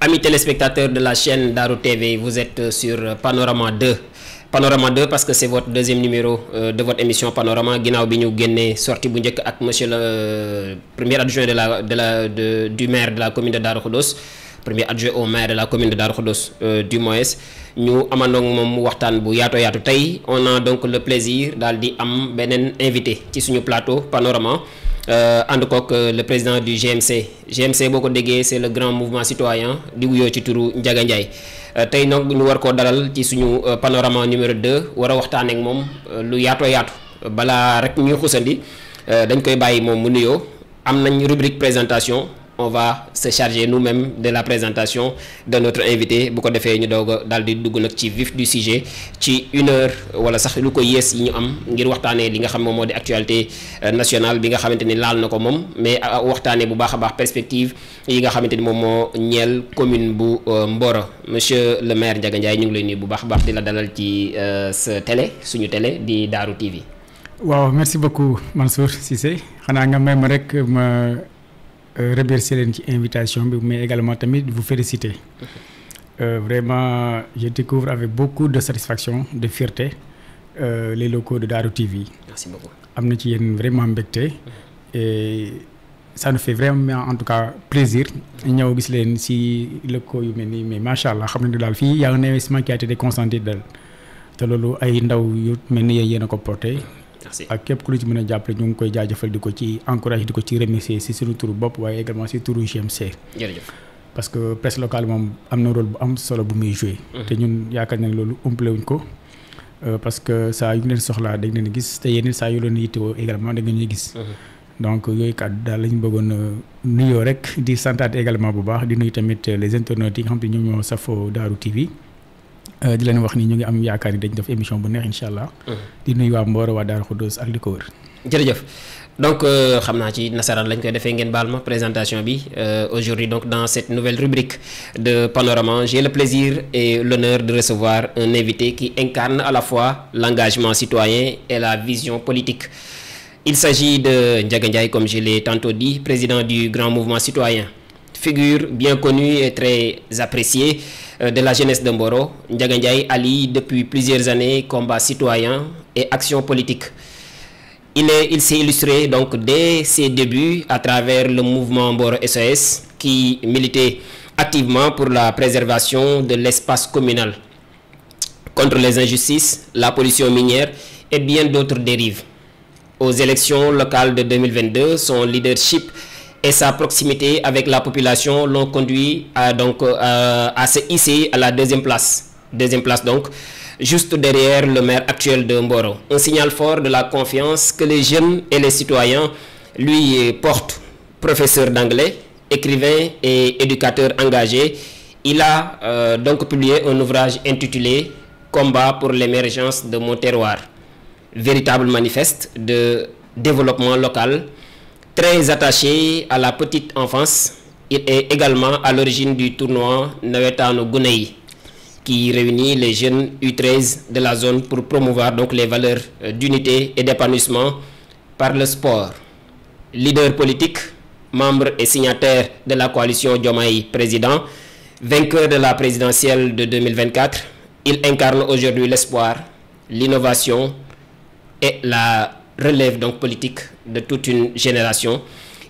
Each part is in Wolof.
Amis téléspectateurs de la chaîne Darou TV, vous êtes sur Panorama 2. Panorama 2 parce que c'est votre deuxième numéro de votre émission Panorama ginnaaw bi ñu génnee sortie bu njëkk ak monsieur le premier adjoint du maire de la commune de Darou Khoudoss, premier adjoint au maire de la commune de Darou Khoudoss du moins ñu amandoo moom waxtaan bu yaatu tey on a donc le plaisir daal di am beneen invité ci suñu plateau Panorama. ànd kook le président du GMC boo ko déggee c'est le grand mouvement citoyen di wuyoo ci turu Ndiaga Ndiaye tey nag ñu war koo dalal ci suñu panorama numéro 2 war a waxtaanee ak moom lu yaatu balaa rek ñuy xusandi dañ koy bàyyi moom mu nuyoo am nañ rubrique présentation on va se charger nous-mêmes de la présentation de notre invité bu ko defee ñu doog a daal di dugg nag ci vif du sujet ci 1 heure wala sax lu ko yées yi ñu am ngir waxtaanee li nga xam moom moo di actualité nationale bi nga xamante ni laal na ko moom mais waxtaanee bu baax a baax perspective yi nga xamante ni moom moo ñeel commune bu Mboro monsieur le maire Ndiaga Ndiaye ñu ngi lay nuyu bu baax a baax di la dalal ci sa télé suñu télé di Darou TV. waaw merci beaucoup Mansour Cissé xanaa nga may ma rek ma. Remercier leen ci invitation bi mais également tamit vous féliciter vraiment je découvre avec beaucoup de satisfaction de fierté les locaux de Darou TV. Merci beaucoup. am na ci yéen vraiment mbégte et ça nous fait vraiment en tout cas plaisir ñëw gis leen ci locaux yu mel nii mais macha allah xam ne daal fii y a un investissement qui a été consenti dal te loolu ay ndaw yu mel ni yéen a ko porté. ak képp ku lu ci mën a jàppale ñu ngi koy jaajëfal di ko ci encouragé di ko ci remercier si suñu turu bopp waaye également si turu GMC. jërëjëf parce que presse locale moom am na rôle bu am solo bu muy joué. te ñun yaakaar nañ loolu umpale wuñ ko parce que saa yu leen soxlaa dañ leen gis te yéen saa yu leen yittewoo également da nga ñuy gis. donc yooyu kàddu daal lañ bëggoon nuyoo rek di santaat également bu baax di nuyu tamit les internautes yi nga xam te ñoom ñoo safoo Darou TV. di leen wax ni ñu ngi am yaakaar ni dañ def émission bu neex incha allah. di nuyu waa Mboro waa Darou Khoudoss ak li ko wër. jërëjëf donc xam naa ci nasaraan lañ koy defee ngeen baal ma présentation bi aujourd'hui donc dans cette nouvelle rubrique de Panorama j'ai le plaisir et l'honneur de recevoir un invité qui incarne à la fois l'engagement citoyen et la vision politique. Il s'agit de Ndiaga Ndiaye comme je l'ai tantôt dit, président du grand mouvement citoyen. Figure bien connue et très appréciée de la jeunesse de Mboro, Ndiaga Ndiaye allie depuis plusieurs années combat citoyen et action politique. Il s'est illustré donc dès ses débuts à travers le mouvement Mboro SOS qui militait activement pour la préservation de l'espace communal contre les injustices, la pollution minière et bien d'autres dérives. Aux élections locales de 2022, son leadership et sa proximité avec la population l'ont conduit à se hisser à la deuxième place donc juste derrière le maire actuel de Mboro. Un signal fort de la confiance que les jeunes et les citoyens lui portent. Professeur d'anglais, écrivain et éducateur engagé, il a donc publié un ouvrage intitulé Combat pour l'émergence de mon terroir, véritable manifeste de développement local. Très attaché à la petite enfance, il est également à l'origine du tournoi Nawetanu Gunayi qui réunit les jeunes U13 de la zone pour promouvoir donc les valeurs d'unité et d'épanouissement par le sport. Leader politique, membre et signataire de la coalition Diomaye Président, vainqueur de la présidentielle de 2024, il incarne aujourd'hui l'espoir, l'innovation et la relève donc politique de toute une génération.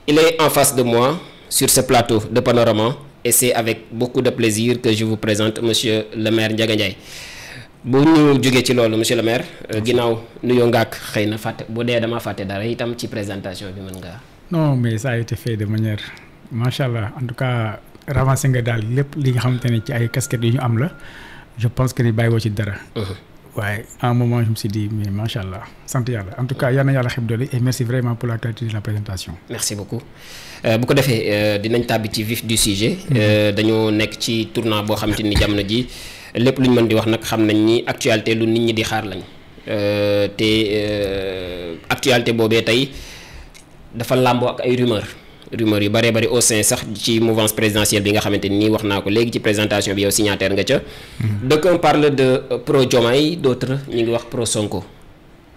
Il est en face de moi sur ce plateau de Panorama et c'est avec beaucoup de plaisir que je vous présente monsieur le maire Ndiaga Ndiaye. bu ñu jógee ci loolu monsieur le maire ginnaaw nuyoo nga ak xëy na fàtte bu dee dama fàtte dara itam ci présentation bi mën nga. non mais ça a été fait de manière macha allah en tout cas ravancé nga daal lépp li nga xamante ne ci ay casquettes yu ñu am la je pense que ni bàyyiwoo ci dara. waaye à un moment je me suis dit mais macha allah sant yàlla en tout cas yal na yàlla xeb doole et merci vraiment pour la qualité de la présentation. merci beaucoup bu ko defee dinañ tàbbi ci vif du sujet. dañoo nekk ci tournant boo xamante ni jamono ji lépp lu ñu mën di wax nag xam nañ ni actualité lu nit ñi di xaar lañ te actualité boobee tey dafa làmboo ak ay rumeurs yu bëree bëri au sein sax ci mouvance présidentielle bi nga xamante ni wax naa ko léegi ci présentation bi yow signataire nga ca. d'aucuns parlent de pro Diomaye d'autres ñu ngi wax pro Sonko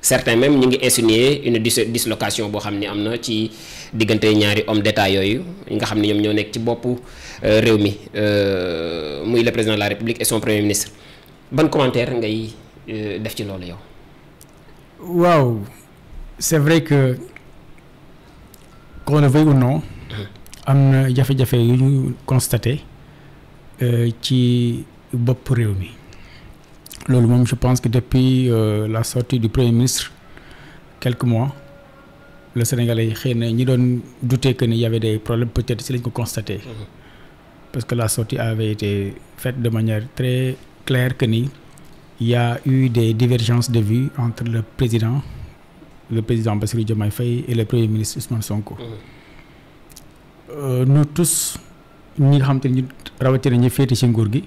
certains même ñu ngi insinuer une dislocation boo xam ne am na ci diggante ñaari homme d'état yooyu nga xam ne ñoom ñoo nekk ci boppu réew mi muy le président de la République et son premier ministre ban commentaire ngay def ci loolu yow. waaw c'est vrai que qu'on le veuille ou non am na jafe-jafe yu ñu constaté ci bopp réew mi loolu moom je pense que depuis la sortie du premier ministre quelques mois le Sénégalais yi xëy na ñi doon douter que ni y avait des problèmes peut-être si lañ ko constaté parce que la sortie avait été faite de manière très claire que ni il y a eu des divergences de vues entre le président Bassirou Diomaye Faye et le premier ministre Ousmane Sonko. Nous tous ñi nga xam te ne ñu rawatina ñu féete ci nguur gi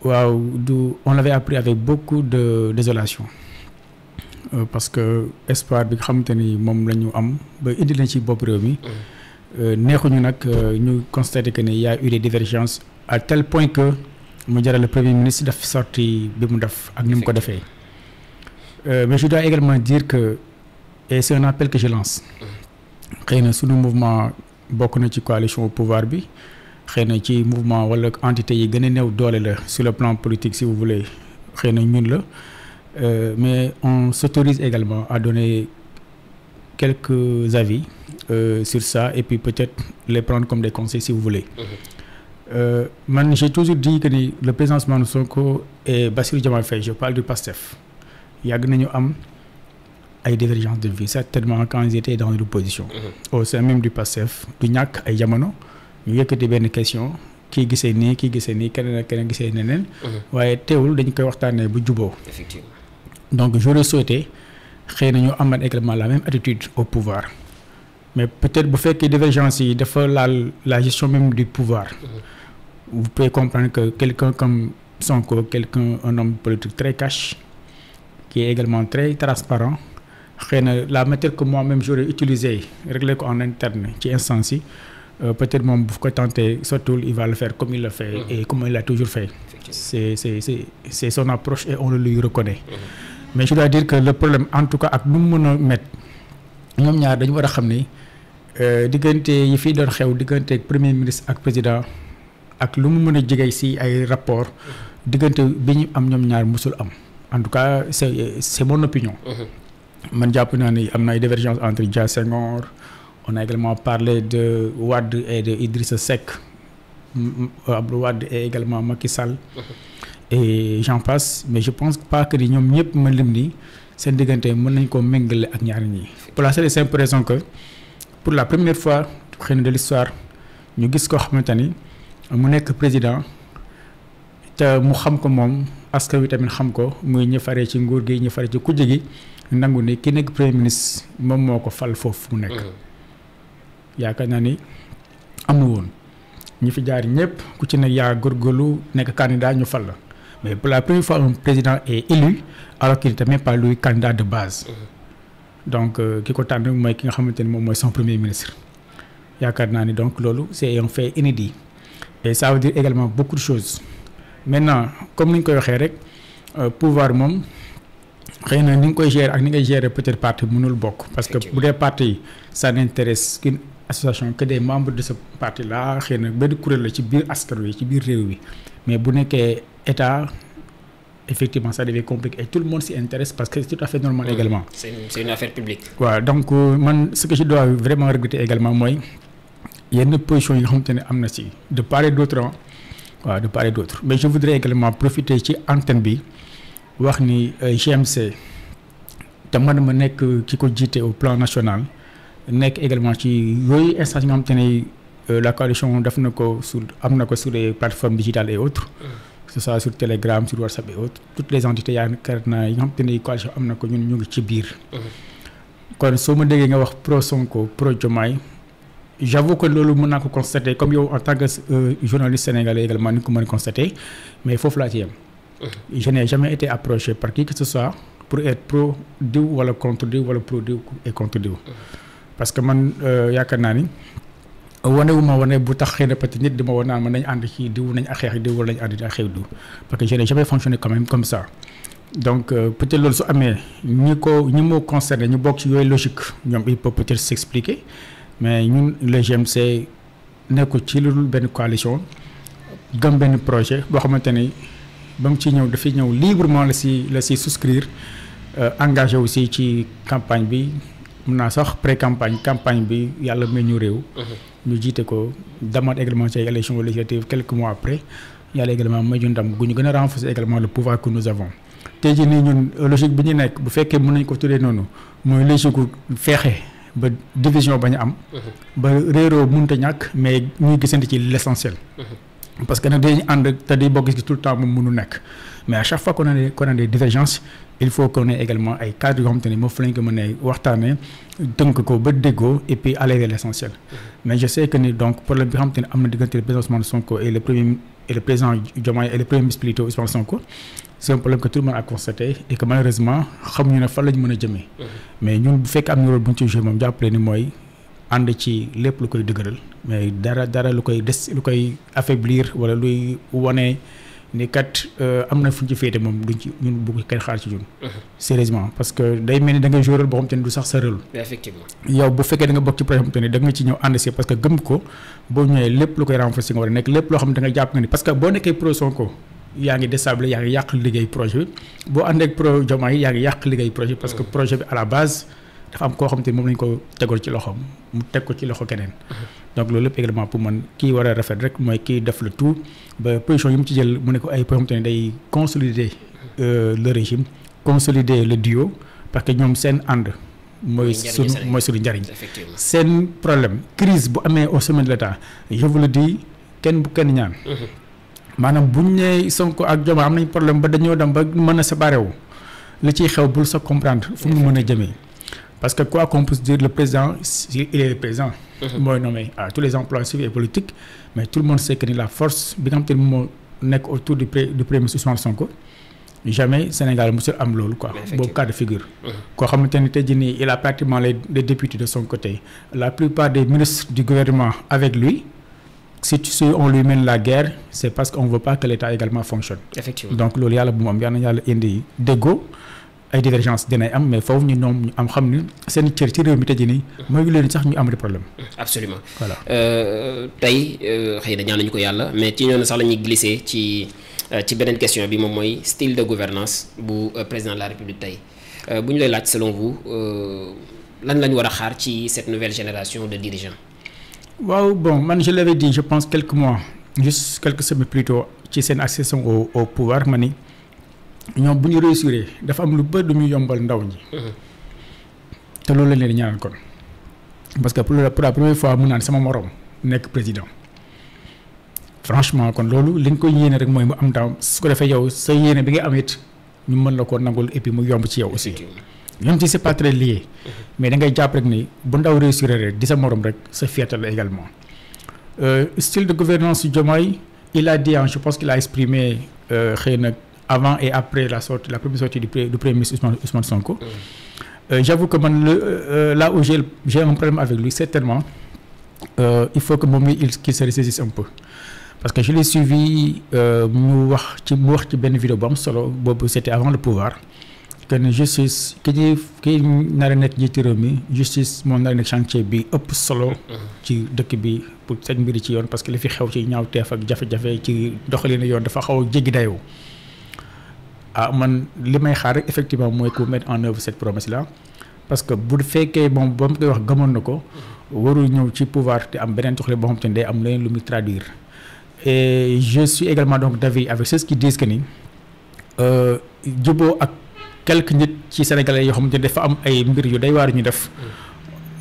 waaw on l'avait appris avec beaucoup de désolation parce que espoir bi nga xamante ni moom la ñu am ba indi lañ ci bopp réew mi neexuñu nag ñu constater que ni y a eu des divergences à tel point que mu jaral le premier ministre daf sorti bi mu def ak ni mu ko defee mais je dois également dire que et c'est un appel que je lance xëy na suñu mouvement bokk na ci coalition au pouvoir bi xëy na ci mouvement wala entité yi gën a néew doole la sur le plan politique si vous voulez xëy na ñun la mais on s'autorise également à donner quelques avis sur ça et puis peut-être les prendre comme des conseils si vous voulez. Man j'ai toujours dit que ni le président Ousmane Sonko et Bassirou Diomaye Faye je parle du PASTEF yàgg nañu am ay divergences de vue certainement quand ils étaient dans l'opposition au sein même du PASTEF du ñàkk ay jamono ñu yëkkati benn question kii gisee nii keneen ak keneen gisee neneen waaye teewul dañ koy waxtaanee bu juboo effectivement donc j'aurais souhaité xëy na ñu amal également la même attitude au pouvoir mais peut-être bu fekkee divergence yi dafa laal la gestion même du pouvoir vous pouvez comprendre que quelqu'un comme Sonko un homme politique très cash qui est également très transparent xëy na la méthode que moi-même j'aurais utilisé régler ko en interne ci instance yi peut-être moom bu ko tenté surtout il va le faire comme il le fait et comme il l'a toujours fait c'est son approche et on le lui reconnaît mais je dois dire que le problème en tout cas ak nu mu mën a mettre ñoom ñaar dañu war a xam ni diggante yi fii doon xew diggante premier ministre ak président ak lu mu mën a jege ci ay rapport diggante bi ñu am ñoom ñaar musul am en tout cas c'est mon opinion man jàpp naa ni am na ay divergences entre Dia Senghor on a également parlé de Wade et de Idrissa Seck Abdou Wade et également Macky Sall et j'en passe mais je pense pas que ni ñoom ñëpp ma lim ni seen diggante mën nañ koo méngale ak ñaari ñi pour la seule et simple raison que pour la première fois xëy na de l'histoire ñu gis koo xamante ni mu nekk président te mu xam ko moom askan wi tamit xam ko muy ñi faree ci nguur gi ñi faree ci kujje gi nangu ni ki nekk premier ministre moom moo ko fal foofu mu nekk yaakaar naa ni amul woon ñi fi jaar ñëpp ku ci nekk yaa góorgóorlu nekk candidat ñu fal la mais pour la première fois un président est élu alors qu'il n'était même pas lui candidat de base donc ki ko tànn mooy ki nga xamante ni moom mooy son premier ministre yaakaar naa ni donc loolu c'est un fait inédit et ça veut dire également beaucoup de choses maintenant comme ni ñu koy waxee rek pouvoir moom xëy na ni nga koy gérer ak ni ngay gérer peut-être parti mënul bokk parce que bu dee parti ça n'intéresse qu'une association que des membres de ce parti là xëy na benn kuréel la ci biir askan wi ci biir réew mi mais bu nekkee état effectivement ça devient compliqué et tout le monde s'y intéresse parce que c'est tout à fait normal également. C'est une affaire publique. waaw donc man ce que je dois vraiment regretter également mooy yenn position yi nga xamante ne am na ci de part et d'autre waaw de part et d'autre mais je voudrais également profiter ci antenne bi wax ni GMC te man ma nekk ki ko jiite au plan national nekk également ci yooyu instance yi nga xamante ne la coalition def na ko am na ko sur les plateformes digitales et autres que ce soit sur Telegram sur WhatsApp et autres toutes les entités yaakaar naa yi nga xamante ne coalition am na ko ñun ñu ngi ci biir kon soo ma déggee nga wax pro Sonko pro Diomaye j'avoue que loolu mën naa ko constater comme yow en tant que journaliste sénégalais également ni ko mën a constater mais foofu laa ci yem je n'ai jamais été approché par qui que ce soit pour être pro diw wala contre diw wala pro diw et contre diw parce que man yaakaar naa ni wane bu tax xëy na peut-être nit di ma wan naan man nañ ànd ci diw nañ ak xeex diw wala nañ ànd ci ak xeex diw parce que je n'ai jamais fonctionné quand même comme ça donc peut-être loolu su amee ñi moo concerné ñu bokk ci yooyu logique ñoom il peut peut-être s'expliquer mais ñun le GMC nekkul ci lu dul benn coalition gëm benn projet boo xamante ni ba mu ci ñëw dafay ñëw librement la si souscrire engagé aussi ci campagne bi mun naa sax campagne bi yàlla may ñu réew. ñu jiite ko demaat également ci ay élections législatives quelques mois après yàlla également may ñu ndam gu ñu gën a renforcer également le pouvoir que nous avons. tey jii nii ñun logique bi ñu nekk bu fekkee mën nañ ko tuddee noonu mooy logique gu feexe ba division bañ a am. ba réeroo mënut a ñàkk mais ñuy gisante ci l'essentiel. parce que nag dañuy ànd te di bokk gis tout le temps moom mënu nekk mais à chaque fois qu'on a des divergences il faut qu'on ait également ay cadres yoo xamante ni moom fa lañ ko mën a waxtaanee tënk ko ba déggoo et puis aller vers l'essentiel. mais je sais que ni donc problème bi nga xamante ne am na diggante le président Ousmane Sonko et le président Diomaye et le premier ministre plutôt Ousmane Sonko c'est un problème que tout le monde a constaté et que malheureusement xamuñu ne fan lañ mën a jëmee. mais ñun bu fekkee am na rôle bu ñu ci joué moom jàppale ni mooy. ànd ci lépp lu koy dëgëral mais dara lu koy affaiblir wala luy wane ni kat am na fu ñu ci féete moom duñ ci ñun bëgg kenn xaar ci ñun. sérieusement parce que day mel ni da nga joué rôle boo xam te ne du sax sa rôle. effectivement yow bu fekkee da nga bokk ci projet xam te ne da nga ci ñëw ànd si parce que gëm ko boo ñëwee lépp lu koy renforcer nga war a nekk lépp loo xam ne da nga jàpp nga ni parce que boo nekkee pro Sonko yaa ngi déstabiliser yaa ngi yàq liggéey projet bi boo àndee ak pro Diomaye yaa ngi yàq liggéey projet parce que projet bi à la base dafa am koo xam te moom lañ ko tegoon ci loxoom mu teg ko ci loxo keneen. donc loolu lépp également pour man kii war a rafet rek mooy kii def le tout ba position yi mu ci jël mu ne ko ay position te ne day consolider le régime consolider le duo parce que ñoom seen ànd. mooy suñu njariñ. seen problème crise bu amee au sommet de l'État je vous le dis kenn bu kenn ñaan. maanaam buñ nee Sonko ak Diomaye am nañ problème ba dañoo dem ba mën a séparé wu li ciy xew bul sa comprendre fu mu mën a jëmee. parce que quoi qu'on puisse dire le président il est le président. mooy nommé à tous les emplois civils et politiques mais tout le monde sait que ni la force bi nga xam te ne moo nekk autour du premier ministre Ousmane Sonko jamais Sénégal musul am loolu quoi. boobu cas de figure. koo xamante ni tey jii nii il a pratiquement les députés de son côté la plupart des ministres du gouvernement avec lui si on lui mène la guerre c'est parce qu'on veut pas que l'État également fonctionne. Effectivement. Donc loolu yàlla bu mu am yàlla indi déggoo. ay divergence dinay am mais foofu ñu ñoom ñu am xam ni seen cër ci réew mi tey jii nii mooy leen sax ñu am des problèmes. absolument voilà tey xëy na ñaan nañu ko yàlla mais ci ñoom sax la ñuy glisser ci beneen question bi moom mooy style de gouvernance bu président de la République tey bu ñu lay laaj selon vous lan la ñu war a xaar ci cette nouvelle génération de dirigeants. waaw bon man je l'avais dit je pense quelques mois juste quelques semaines plus tôt ci seen accession au pouvoir ma ni. ñoom bu ñu réussir dafa am lu bëri du ñu yombal ndaw ñi. te loolu la leen di ñaanal kon parce que pour la première fois mu naan sama morom nekk président franchement kon loolu li nga koy yéene rek mooy mu am ndaw su ko defee yow sa yéene bi nga am it ñu mën la ko nangul et puis mu yomb ci yow aussi. même si c'est pas très lié. mais da ngay jàpp rek ni bu ndaw réussir rek di sa morom rek sa fierté la également. Style de gouvernance Diomaye il a dit je pense qu'il a exprimé xëy na. avant et après la première sortie du premier ministre Ousmane Sonko. J'avoue que man là où j'ai un problème avec lui certainement il faut que moom qu'il se ressaisisse un peu parce que je l'ai suivi mu wax ci benn vidéo bu am solo boobu c'était avant le pouvoir que ne justice ki nar a nekk njiitu réew mi justice moo nar a nekk chantier bi ëpp solo ci dëkk bi pour seen mbiri ci yoon parce que li fi xew ci ñaawteef ak jafe-jafe ci doxalinu yoon dafa xaw a jéggi dayoo. man li may xaar rek effectivement mooy ko mettre en œuvre cette promesse là parce que bu fekkee moom ba mu koy wax gëmoon na ko warul ñëw ci pouvoir te am beneen doxalin boo xam te ne day am leneen lu muy traduire et je suis également donc d'avis avec ceux qui disent que ni juboo ak quelques nit ci sénégalais yoo xamante ne dafa am ay mbir yu day waar ñu def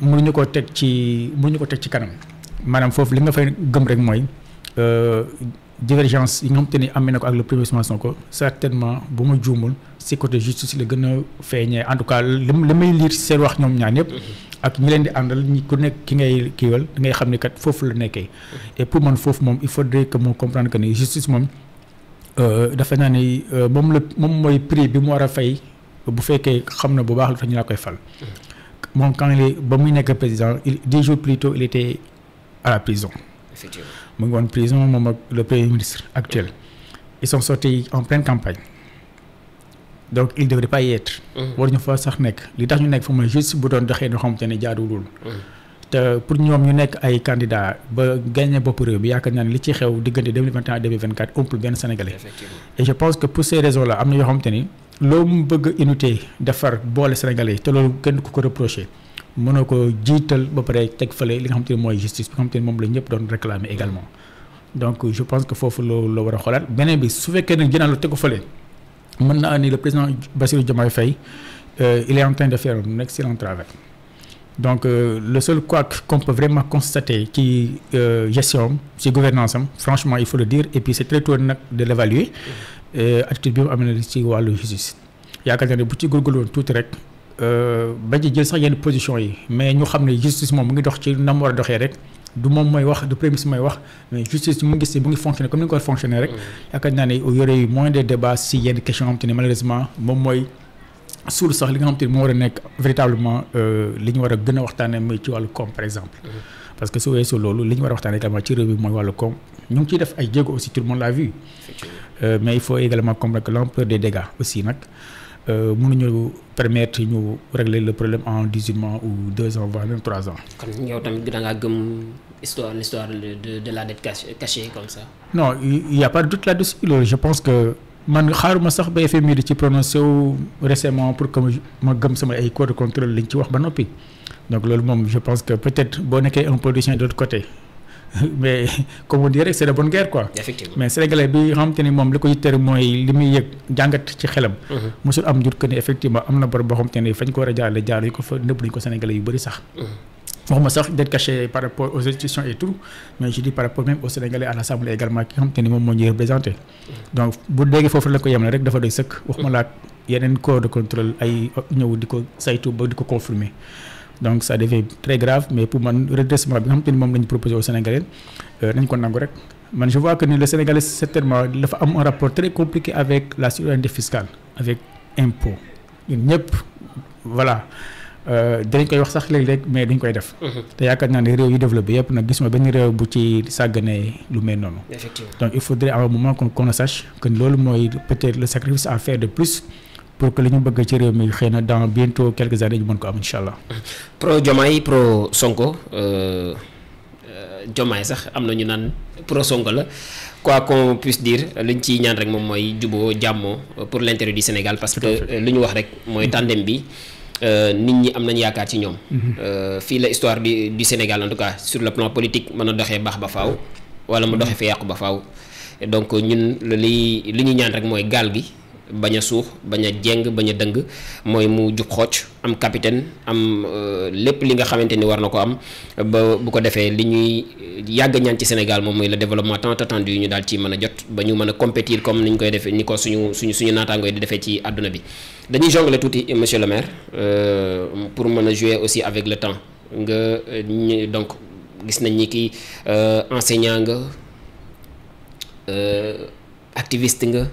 mënuñu ko teg ci kanam maanaam foofu li nga fay gëm rek mooy divergence yi nga xamante ni amee na ko ak le premier Ousmane Sonko certainement bu ma juumul si côté justice la gën a feeñee en tout cas li may lire seen wax ñoom ñaan yëpp ak ñi leen di àndal ñi ku nekk ki ngay kiiwal da ngay xam ni kat foofu la nekkee et pour man foofu moom il faudrait que mu comprendre que ni justice moom dafa naa ni moom mooy prix bi mu war a fay bu fekkee xam na bu baax lu tax ñu la koy fal moom quand ba muy nekk président 10 jours plus tôt il était à la prison. Effectivement. mu ngi woon prison moom ak le premier ministre actuel ils sont sortis en pleine campagne donc il devrait pas y être. waruñu fa sax nekk li tax ñu nekk fa mooy juste bu doon doxee noo xamante ne jaaduwul. te pour ñoom ñu nekk ay candidats ba gagné bopp réew bi yaakaar naa ne li ci xew diggante 2021 2024 ëmpul benn Sénégalais. Et je pense que pour ces raisons là am na yoo xamante ni loo mu bëgg unité defar boole Sénégalais te loolu kenn ku ko reproché mënoo ko jiital ba pare teg fële li nga xamante ni mooy justice bi nga xamante ni moom la ñëpp doon réclamer également. donc je pense que foofu la war a xoolaat beneen bi su fekkee ne jënaan la teg ko fële mën naa ni le président Bassirou Diomaye Faye il est en train de faire un excellent travail. donc le seul couac qu'on peut vraiment constater ci gestion am ci gouvernance am franchement il faut le dire et puis c'est très tôt nag de l'évaluer attitude bi mu am na ci wàllu justice yaakaar naa ne bu ci góorgóorlu woon tuuti rek bañ a jël sax yenn position yi mais ñu xam ne justice moom mu ngi dox ci na mu war a doxee rek du moom mooy wax du premier ministre mooy wax mais justice mu ngi gis mu ngi fonctionner comme ni nga ko war a fonctionner rek yaakaar naa ne il y aurait eu moins de débats si yenn question xam te ne malheureusement moom mooy suul sax li nga xam te ne moo war a nekk véritablement li ñu war a gën a waxtaanee mooy ci wàllu koom par exemple. parce que su weesoo loolu li ñu war a waxtaanee également ci réew mi mooy wàllu koom ñu ngi ciy def ay jéego aussi tout le monde l'a vu. mais il faut également comprendre que l'ampleur des dégâts aussi nag mënuñu permettre ñu régler le problème en 18 mois ou 2 ans voire même 3 ans. kon yow tamit da ngaa gëm l'histoire de la dette cachée comme ça. non il y a pas de doute là-dessus loolu je pense que. man xaaruma sax ba FMI di ci prononcé wu récemment pour que ma gëm sama ay corps de contrôle liñ ci wax ba noppi donc loolu moom je pense que peut-être boo nekkee un politicien de l'autre côté mais comme on dirait c'est de bonne guerre quoi. Effectivement. mais sénégalais bi nga xamante ni moom li ko yitteel mooy li muy yëg jàngat ci xelam. mosul am njur que ni effectivement am na bor boo xamante ne fañ ko war a jaarale jaaruñu ko fa nëbb nañu ko sénégalais yu bëri sax. waxuma sax d'être caché par rapport aux institutions et tout mais je dis par rapport même aux Sénégalais à l'Assemblée également ki nga xamante ni moom moo ñuy représenté. donc bu déggee foofu la ko yemale rek dafa doy sëkk waxuma la ak yeneen corps de contrôle ay ñëw di ko saytu ba di ko confirmer donc ça devient très grave mais pour man redressement bi nga xamante ni moom la ñu proposé aux Sénégalais nañ ko nangu rek man je vois que ni le Sénégalais certainement dafa am un rapport très compliqué avec la souveraineté fiscale avec impôt ñun ñëpp voilà. dinañ koy wax sax léeg-léeg mais duñ koy def. te yaakaar naa ne réew yu développé yëpp nag gisuma benn réew bu ci sàgganee lu mel noonu. Effectivement. donc il faudrait à un moment qu'on le sache que loolu mooy peut-être le sacrifice à faire de plus pour que li ñu bëgg ci réew mi xëy na dans bientôt quelques années ñu mën ko am incha allah. pro Diomaye pro Sonko Diomaye sax am na ñu naan pro Sonko la quoi qu'on puisse dire liñ ciy ñaan rek moom mooy juboo jàmmoo pour l'intérêt du Sénégal parce que li ñu wax rek mooy tandem bi. nit ñi am nañu yaakaar ci ñoom. fii la histoire du Sénégal en tout cas sur le plan politique mën a doxee baax ba faaw wala mu doxee fi yàqu ba faaw donc ñun li ñuy ñaan rek mooy gaal gi bañ a suux bañ a jeng bañ a dëng mooy mu jub xocc am capitaine am lépp li nga xamante ni war na ko am ba bu ko defee li ñuy yàgg ñaan ci Sénégal moom mooy le développement tant attendu yu ñu daal ci mën a jot ba ñu mën a compétir comme ni ñu koy defee ni ko suñu naataangoo yi di defee ci àdduna bi. dañuy jongler tuuti monsieur le maire pour mën a jouer aussi avec le temps nga donc gis nañ ni ki enseignant nga activiste nga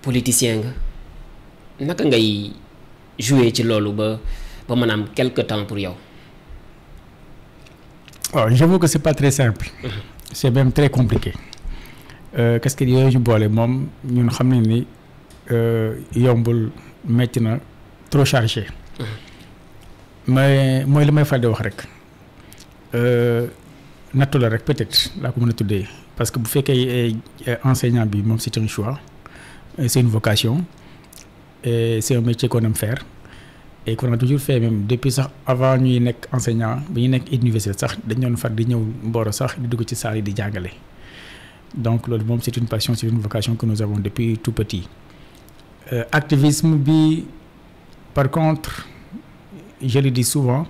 politicien nga naka ngay jouer ci loolu ba mën a am quelque temps pour yow. waaw j'avoue que c'est pas très simple. c'est même très compliqué. qu'est-ce que yooyu ñu boole moom ñun xam nañ ni. yombul metti na trop chargé mais mooy li may fal di wax rek nattu la rek peut-être laa ko mën a tuddee parce que bu fekkee enseignant bi moom c'est un choix c'est une vocation et c'est un métier qu'on aime faire et qu'on a toujours fait même depuis sax avant ñuy nekk enseignant bi ñu nekk université sax dañ doon far di ñëw Mboro sax di dugg ci salle yi di jàngale donc loolu moom c'est une passion c'est une vocation que nous avons depuis tout petit. Activisme bi par contre je le dis souvent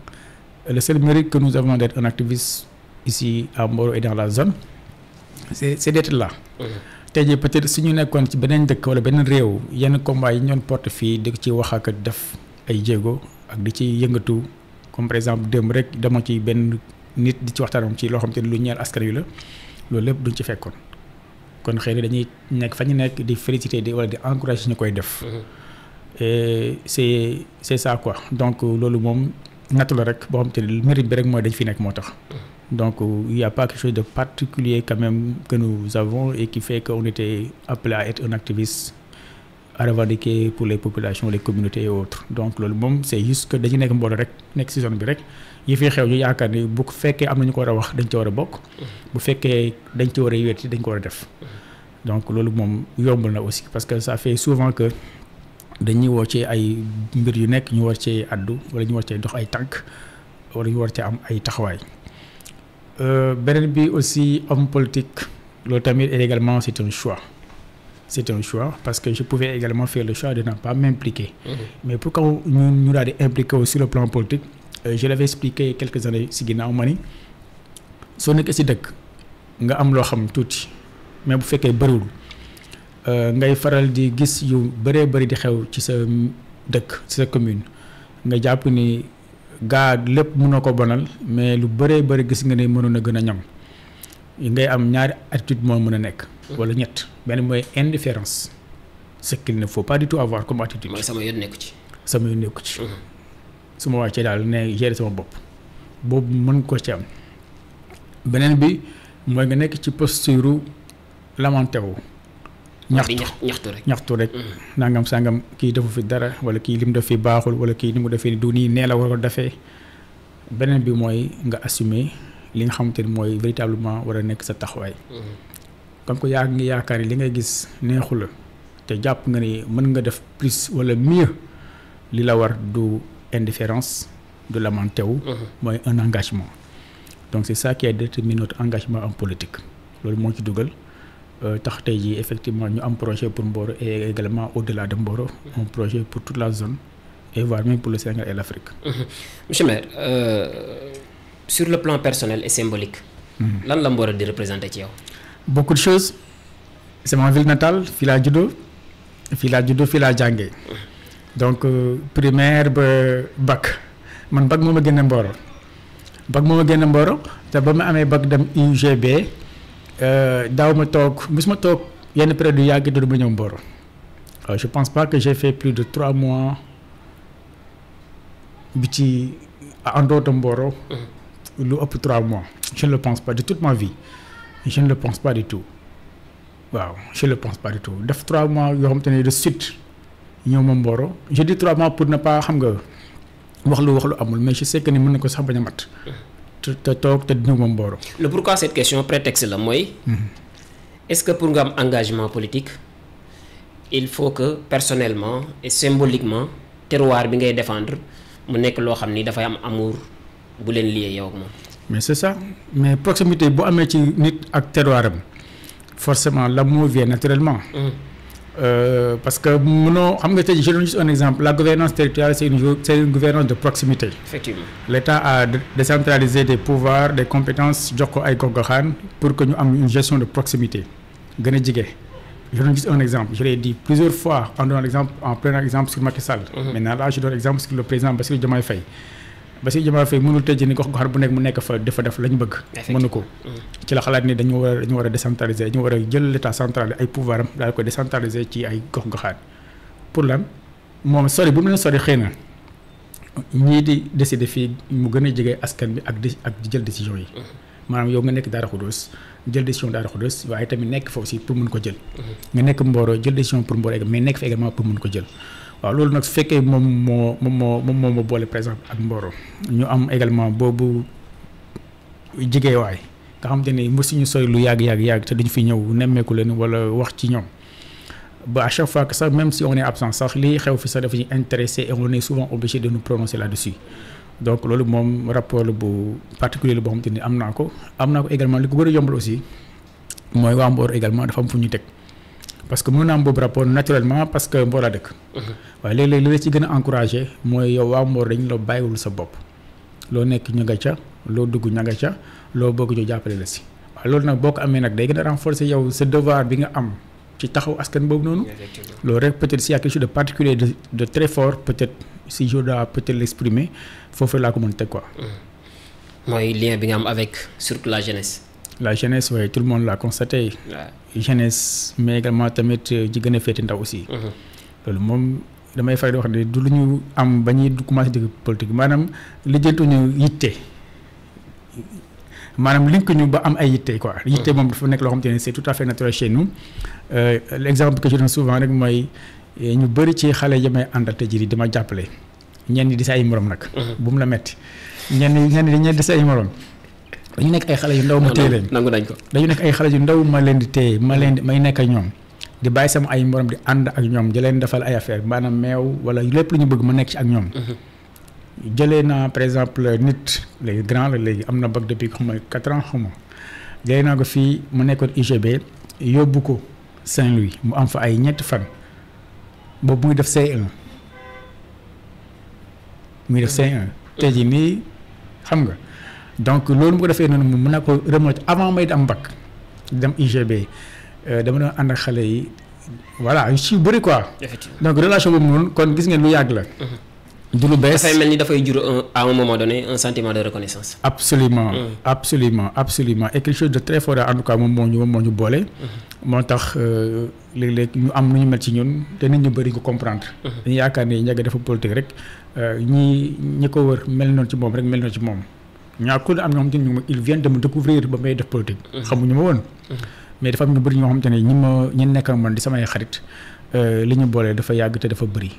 le seul mérite que nous avons d'être un activiste ici à Mboro et dans la zone c'est d'être là. tey jii peut-être suñu nekkoon ci beneen dëkk wala beneen réew yenn combat yi ñu doon porte fii di ci wax ak def ay jéego ak di ci yëngatu comme par exemple démb rek dama ci benn nit di ci waxtaanam ci loo xam te ne lu ñeel askan wi la loolu lépp duñ ci fekkoon. kon xëy na dañuy nekk fa ñu nekk di féliciter di wala di encourager ñu koy def. et c'est ça quoi donc loolu moom nattu la rek boo xam te ne mérite bi rek mooy dañ fi nekk moo tax. donc il y a pas quelque chose de particulier quand même que nous avons et qui fait qu'on était appelé à être un activiste à revendiquer pour les populations les communautés et autres donc loolu moom c'est juste que dañu nekk mbooloo rek nekk ci zone bi rek yi fi xew ñu yaakaar ni bu fekkee am na ñu ko war a wax dañ ci war a bokk bu fekkee dañ ci war a wéet dañ ko war a def donc loolu moom yombul na aussi parce que ça fait souvent que dañuy woo ci ay mbir yu nekk ñu war cee addu wala ñu war cee dox ay tànk wala ñu war cee am ay taxawaay beneen bi aussi homme politique loolu tamit également c'est un choix parce que je pouvais également faire le choix de ne pas m'impliquer mais pourquoi ñu daal di impliquer sur le plan politique je l'avais expliqué quelques années si ginnaaw ma ni soo nekkee si dëkk nga am loo xam tuuti mais bu fekkee bëriwul ngay faral di gis yu bëree bëri di xew ci sa dëkk ci sa commune nga jàpp ni gaa lépp mënoo ko bonal mais lu bëree bëri gis nga ne mënoon a gën a ñam ngay am ñaari attitude moo mën a nekk wala ñett benn mooy indifférence ce qu'il ne faut pas du tout avoir comme attitude mooy sama yoon nekku ci su ma wàccee daal ne gérer sama bopp boobu mën ko ci am beneen bi mooy nga nekk ci posture lamenté wu ñaxtu rek nangam sangam kii defu fi dara wala kii lim def fi baaxul wala kii ni mu defee du nii nee la war a defee beneen bi mooy nga assumer li nga xamante ni mooy véritablement war a nekk sa taxawaay comme que yaa ngi yaakaar ni li ngay gis neexu la te jàpp nga ni mën nga def plus wala mieux li la war du indifférence du lamenté wu mooy un engagement donc c'est ça qui a déterminé notre engagement en politique loolu moo ci dugal tax tey jii effectivement ñu am projet pour Mboro et également au-delà de Mboro un projet pour toute la zone et voire même pour le Sénégal et l'Afrique. Monsieur le maire sur le plan personnel et symbolique lan la Mboro di représenter ci yow. beaucoup de choses c'est ma ville natale fii laa juddoo fii laa jàngee donc primaire ba bac man bac moo ma génne Mboro te ba ma amee bac dem UGB daaw ma toog mosuma toog yenn période yu yàgg du ma ñëw Mboro je pense pas que j'ai fait plus de 3 mois bi ci en dehors de Mboro lu ëpp 3 mois je ne le pense pas de toute ma vie je ne le pense pas du tout waaw je ne le pense pas du tout def 3 mois yoo xam te ne de suite ñëw ma Mboro je dis 3 mois pour ne pas xam nga wax lu amul mais je sais que ni mën na ko sax bañ a mat te toog te ñëw ma Mboro. le pourquoi cette question prétexte la mooy. est-ce que pour nga am engagement politique il faut que personnellement et symboliquement terroir bi ngay défendre mu nekk loo xam ni dafay am amour bu leen lié yow ak moom. mais c'est ça mais proximité bu amee ci nit ak terroiram forcément l'amour vient naturellement. Parce que mënoo xam nga tey je donne juste un exemple la gouvernance territoriale c'est une gouvernance de proximité. Effectivement. L'État a décentralisé des pouvoirs des compétences jox ko ay gox-goxaan pour que ñu am une gestion de proximité gën a jege. Je donne juste un exemple je l'ai dit plusieurs fois en donnant l'exemple en prenant exemple sur Macky Sall. Maintenant là je donne exemple sur le président Bassirou Diomaye Faye. Bassirou Diomaye Faye mënul tëj ni gox-goxaan bu nekk mu nekk fa dafa def la ñu bëgg. mënu ko ci la xalaat ni dañu war a décentraliser dañu war a jël l'état central ay pouvoir am daal ko décentraliser ci ay gox-goxaan pour lan moom sori bu mu leen sori xëy na ñii di décider fii mu gën a jege askan bi ak di jël décision yi maanaam yow nga nekk Darou Khoudoss jël décision Darou Khoudoss waaye tamit nekk fa aussi pour mën ko jël nga nekk Mboro jël décision pour Mboro mais nekk fa également pour mën ko jël waaw loolu nag su fekkee moom moo boole par exemple ak Mboro ñu am également boobu jigeewaay nga xam te ne mosuñu sori lu yàgg te dañu fi ñëw nemmeeku leen wala wax ci ñoom ba à chaque fois que sax même si on est absent sax lii xew fi sax dafa ñu intéressé et on est souvent obligé de nous prononcer là-dessus donc loolu moom rapport la bu particulier la boo xam te ni am naa ko également li ko gën a yombal aussi mooy waa Mboro également dafa am fu ñu teg parce que mën naa am boobu rapport naturellement parce que Mboro laa dëkk. waaye léeg-léeg li la ci gën a encouragé mooy yow waa Mboro dañu la bàyyiwul sa bopp loo nekk ña nga ca loo dugg ña nga ca loo bëgg ñu jàppale la si waaw loolu nag boo ko amee nag day gën a renforcer yow sa devoir bi nga am ci taxaw askan boobu noonu. loolu rek peut-être s'il y a quelque chose de particulier de très fort peut-être si je dois peut-être l'exprimer foofu laa ko mën teg quoi. mooy lien bi nga am avec surtout la jeunesse. La jeunesse oui tout le monde l'a constaté. Jeunesse mais également tamit ji gën a féete ndaw aussi. loolu moom damay fay di wax ne du lu ñu am ba ñuy commencé dégg politique maanaam lijjantuñu yitte maanaam link ñu ba am ay yitte quoi. yitte moom dafa nekk loo xamante ne c'est tout à fait naturel chez nous l'exemple que je donne souvent rek mooy ñu bëri ci xale yi may àndal te ji di ma jàppale ñenn ñi di sa ay morom nag. bu mu la metti ñenn di sa ay morom dañu nekk ay xale yu ndaw ma téye leen. nangu nañ ko dañu nekk ay xale yu ndaw ma leen di téye may nekk ak ñoom di bàyyi sama ay morom di ànd ak ñoom di leen defal ay affaire maanaam meew wala lépp lu ñu bëgg ma nekk ci ak ñoom. jëlee naa par exemple nit léegi grand la léegi am na bac depuis xam nga 4 ans xam nga jëlee naa ko fii mu nekkoon UGB yóbbu ko Saint-Louis mu am fa ay ñetti fan boobu muy def C1 tey jii nii xam nga donc loolu mu ko defee noonu mën na ko remonter avant may am bac dem UGB dama doon ànd ak xale yi voilà yu si bëri quoi. donc relation boobu noonu kon gis ngeen lu yàgg la. du lu bees dafay mel ni dafay jur à un moment donné un sentiment de reconnaissance. absolument et quelque chose de très fort en tout cas moom moo ñu boole. moo tax léeg-léeg ñu am nu ñu mel ci ñun te nit ñu bëri ko comprendre. dañu yaakaar ne Ndiaga dafa politique rek ñi ko wër mel noonu ci moom rek mel noonu ci moom ñaar am ñoo xam te ne il vient de me découvrir ba may def politique. xamuñu ma woon. mais dafa am ñu bëri ñoo xam te ne ñi nekk ak man di samay xarit. li ñu boolee dafa yàgg te dafa bëri.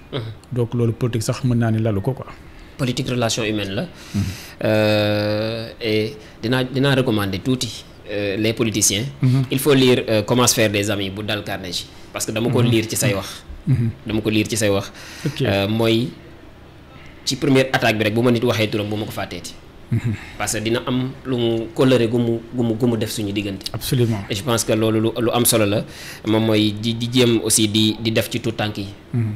donc loolu politique sax mën naa ni lalu ko quoi. politique relation humaine la. et dinaa recommander tuuti les politiciens. Il faut lire Comment se faire des amis bu Dale Carnegie parce que dama ko lire ci say wax. mooy ci première attaque bi rek bu ma nit waxee turam bu ma ko fàtteeti. parce que dina am lu mu kóllëre gu mu def suñu diggante. absolument et je pense que loolu lu am solo la moom mooy di jéem aussi di def ci tout tànk yi.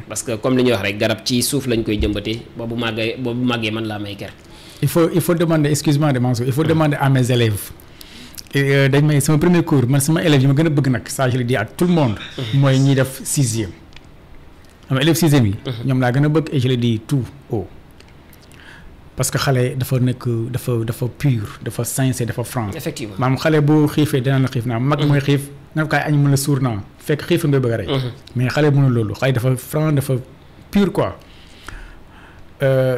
parce que comme li ñuy wax rek garab ci suuf lañ koy jëmbatee boobu màggee man laa may ker. il faut demander excuse-moi de Mansour il faut demander à mes élèves. dañ may sama premier cours man sama élèves yi ma gën a bëgg nag ça je le dis à tout le monde. mooy ñiy def 6e. am élèves 6e yi. ñoom laa gën a bëgg et je le dis tout haut. parce que xale dafa nekk dafa pur dafa sincère dafa franc. effectivement maam xale bu xiifee dina la xiif naa mag mooy xiif nga kaay añ mën la suur naa fekk xiif nga bëgg a rey. mais xale mënul loolu xale dafa franc dafa pur quoi.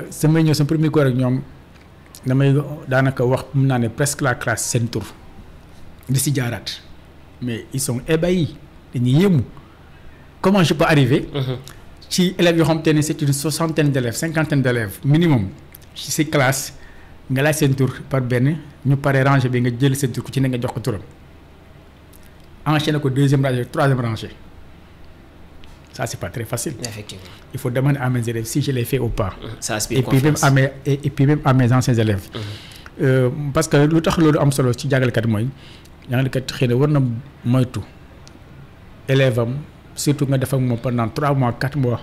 samay ñëw sama premier cours ak ñoom damay daanaka wax mun naa ne presque la classe seen tur di si jaaraat mais ils sont ébahis dañuy yéemu comment je peux arriver. ci élèves yoo xam te ne c'est une 60aine d'élèves 50aine d'élèves minimum. ci si classe nga laaj seen tur par benn ñu pare rangée bi nga jël seen tur ku ci ne nga jox ko turam enchaîner ko 2e rangée 3e rangée ça c'est pas très facile. Effectivement. Il faut demander à mes élèves si je l'ai fait ou pas. Ça aspire confiance. Et puis même à mes anciens élèves. Parce que lu tax loolu am solo ci jàngalekat mooy jàngalekat xëy na war na moytu élève am surtout nga def ak moom pendant 3 mois 4 mois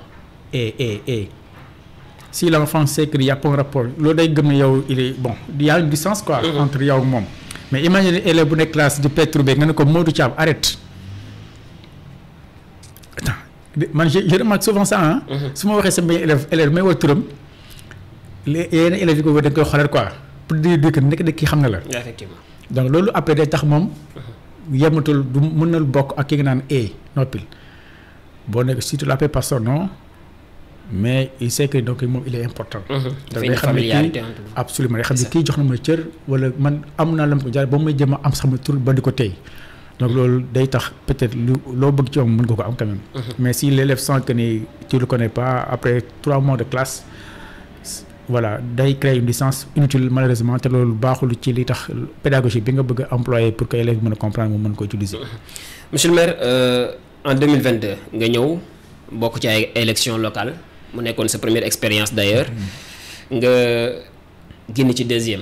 si l'enfant sait qu'il y a pas un rapport loolu day gëm ne yow il est bon il y a une distance quoi. entre yow ak moom. mais imagine élève bu nekk classe di perturbé nga ne ko Modou Thiam arrête. attends man je remarque souvent ça ah. su ma waxee sama élève may woo turam yeneen élèves yi ko da nga koy xoolal quoi pour dire que nekk de kii xam na la. effectivement donc loolu après day tax moom. yematul du mën na bokk ak ki nga naan noppil boo nekk surtout l'appelle par son nom. mais il sait que donc moom il est important. dafay une familiarité absolument day xam ne kii jox na ma cër wala man am naa la ma ko jaar ba may jëm a am sama tur ba di ko tey donc loolu day tax peut-être loo bëgg ci moom mën nga ko am quand même. mais si l'élève sent que ni tu le connais pas après 3 mois de classe voilà day créer une distance inutile malheureusement te loolu baaxul ci li tax pédagogie bi nga bëgg a employer pour que élève mën a comprendre mu mën ko utiliser. monsieur le maire en 2022 nga ñëw bokk ci ay élections locales. mu nekkoon sa première expérience d'ailleurs nga génn ci 2e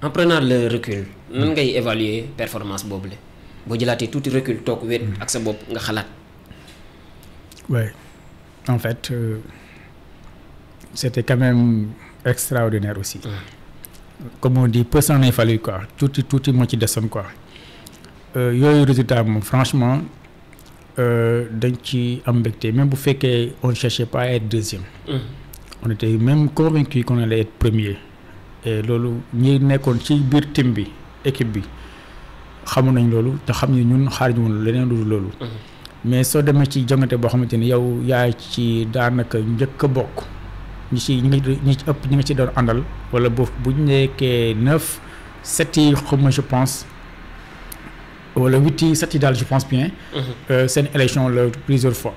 en prenant le recul nan ngay évaluer performance boobu la boo jëlaatee tuuti recul toog wéet ak sa bopp nga xalaat. oui en fait c'était quand même extraordinaire aussi. comme on dit peu s'en est fallu quoi tuuti moo ci desoon quoi yooyu résultat moom franchement. dañ ci am mbégte même bu fekkee on ne cherchait pas à être 2e. on était même convaincu qu'on allait être premier. et loolu ñi nekkoon ci biir team bi équipe bi xamoon nañ loolu te xam ni ñun xaar ñu woon leneen lu dul loolu. mais soo demee ci jongante boo xamante ni yow yaa ci daanaka njëkk a bokk ñi ci ëpp ñi nga ci doon àndal wala bu ñu nekkee 9 7 yi xawma je pense. wala 8 yi 7 yi daal je pense bien. seen élection la plusieurs fois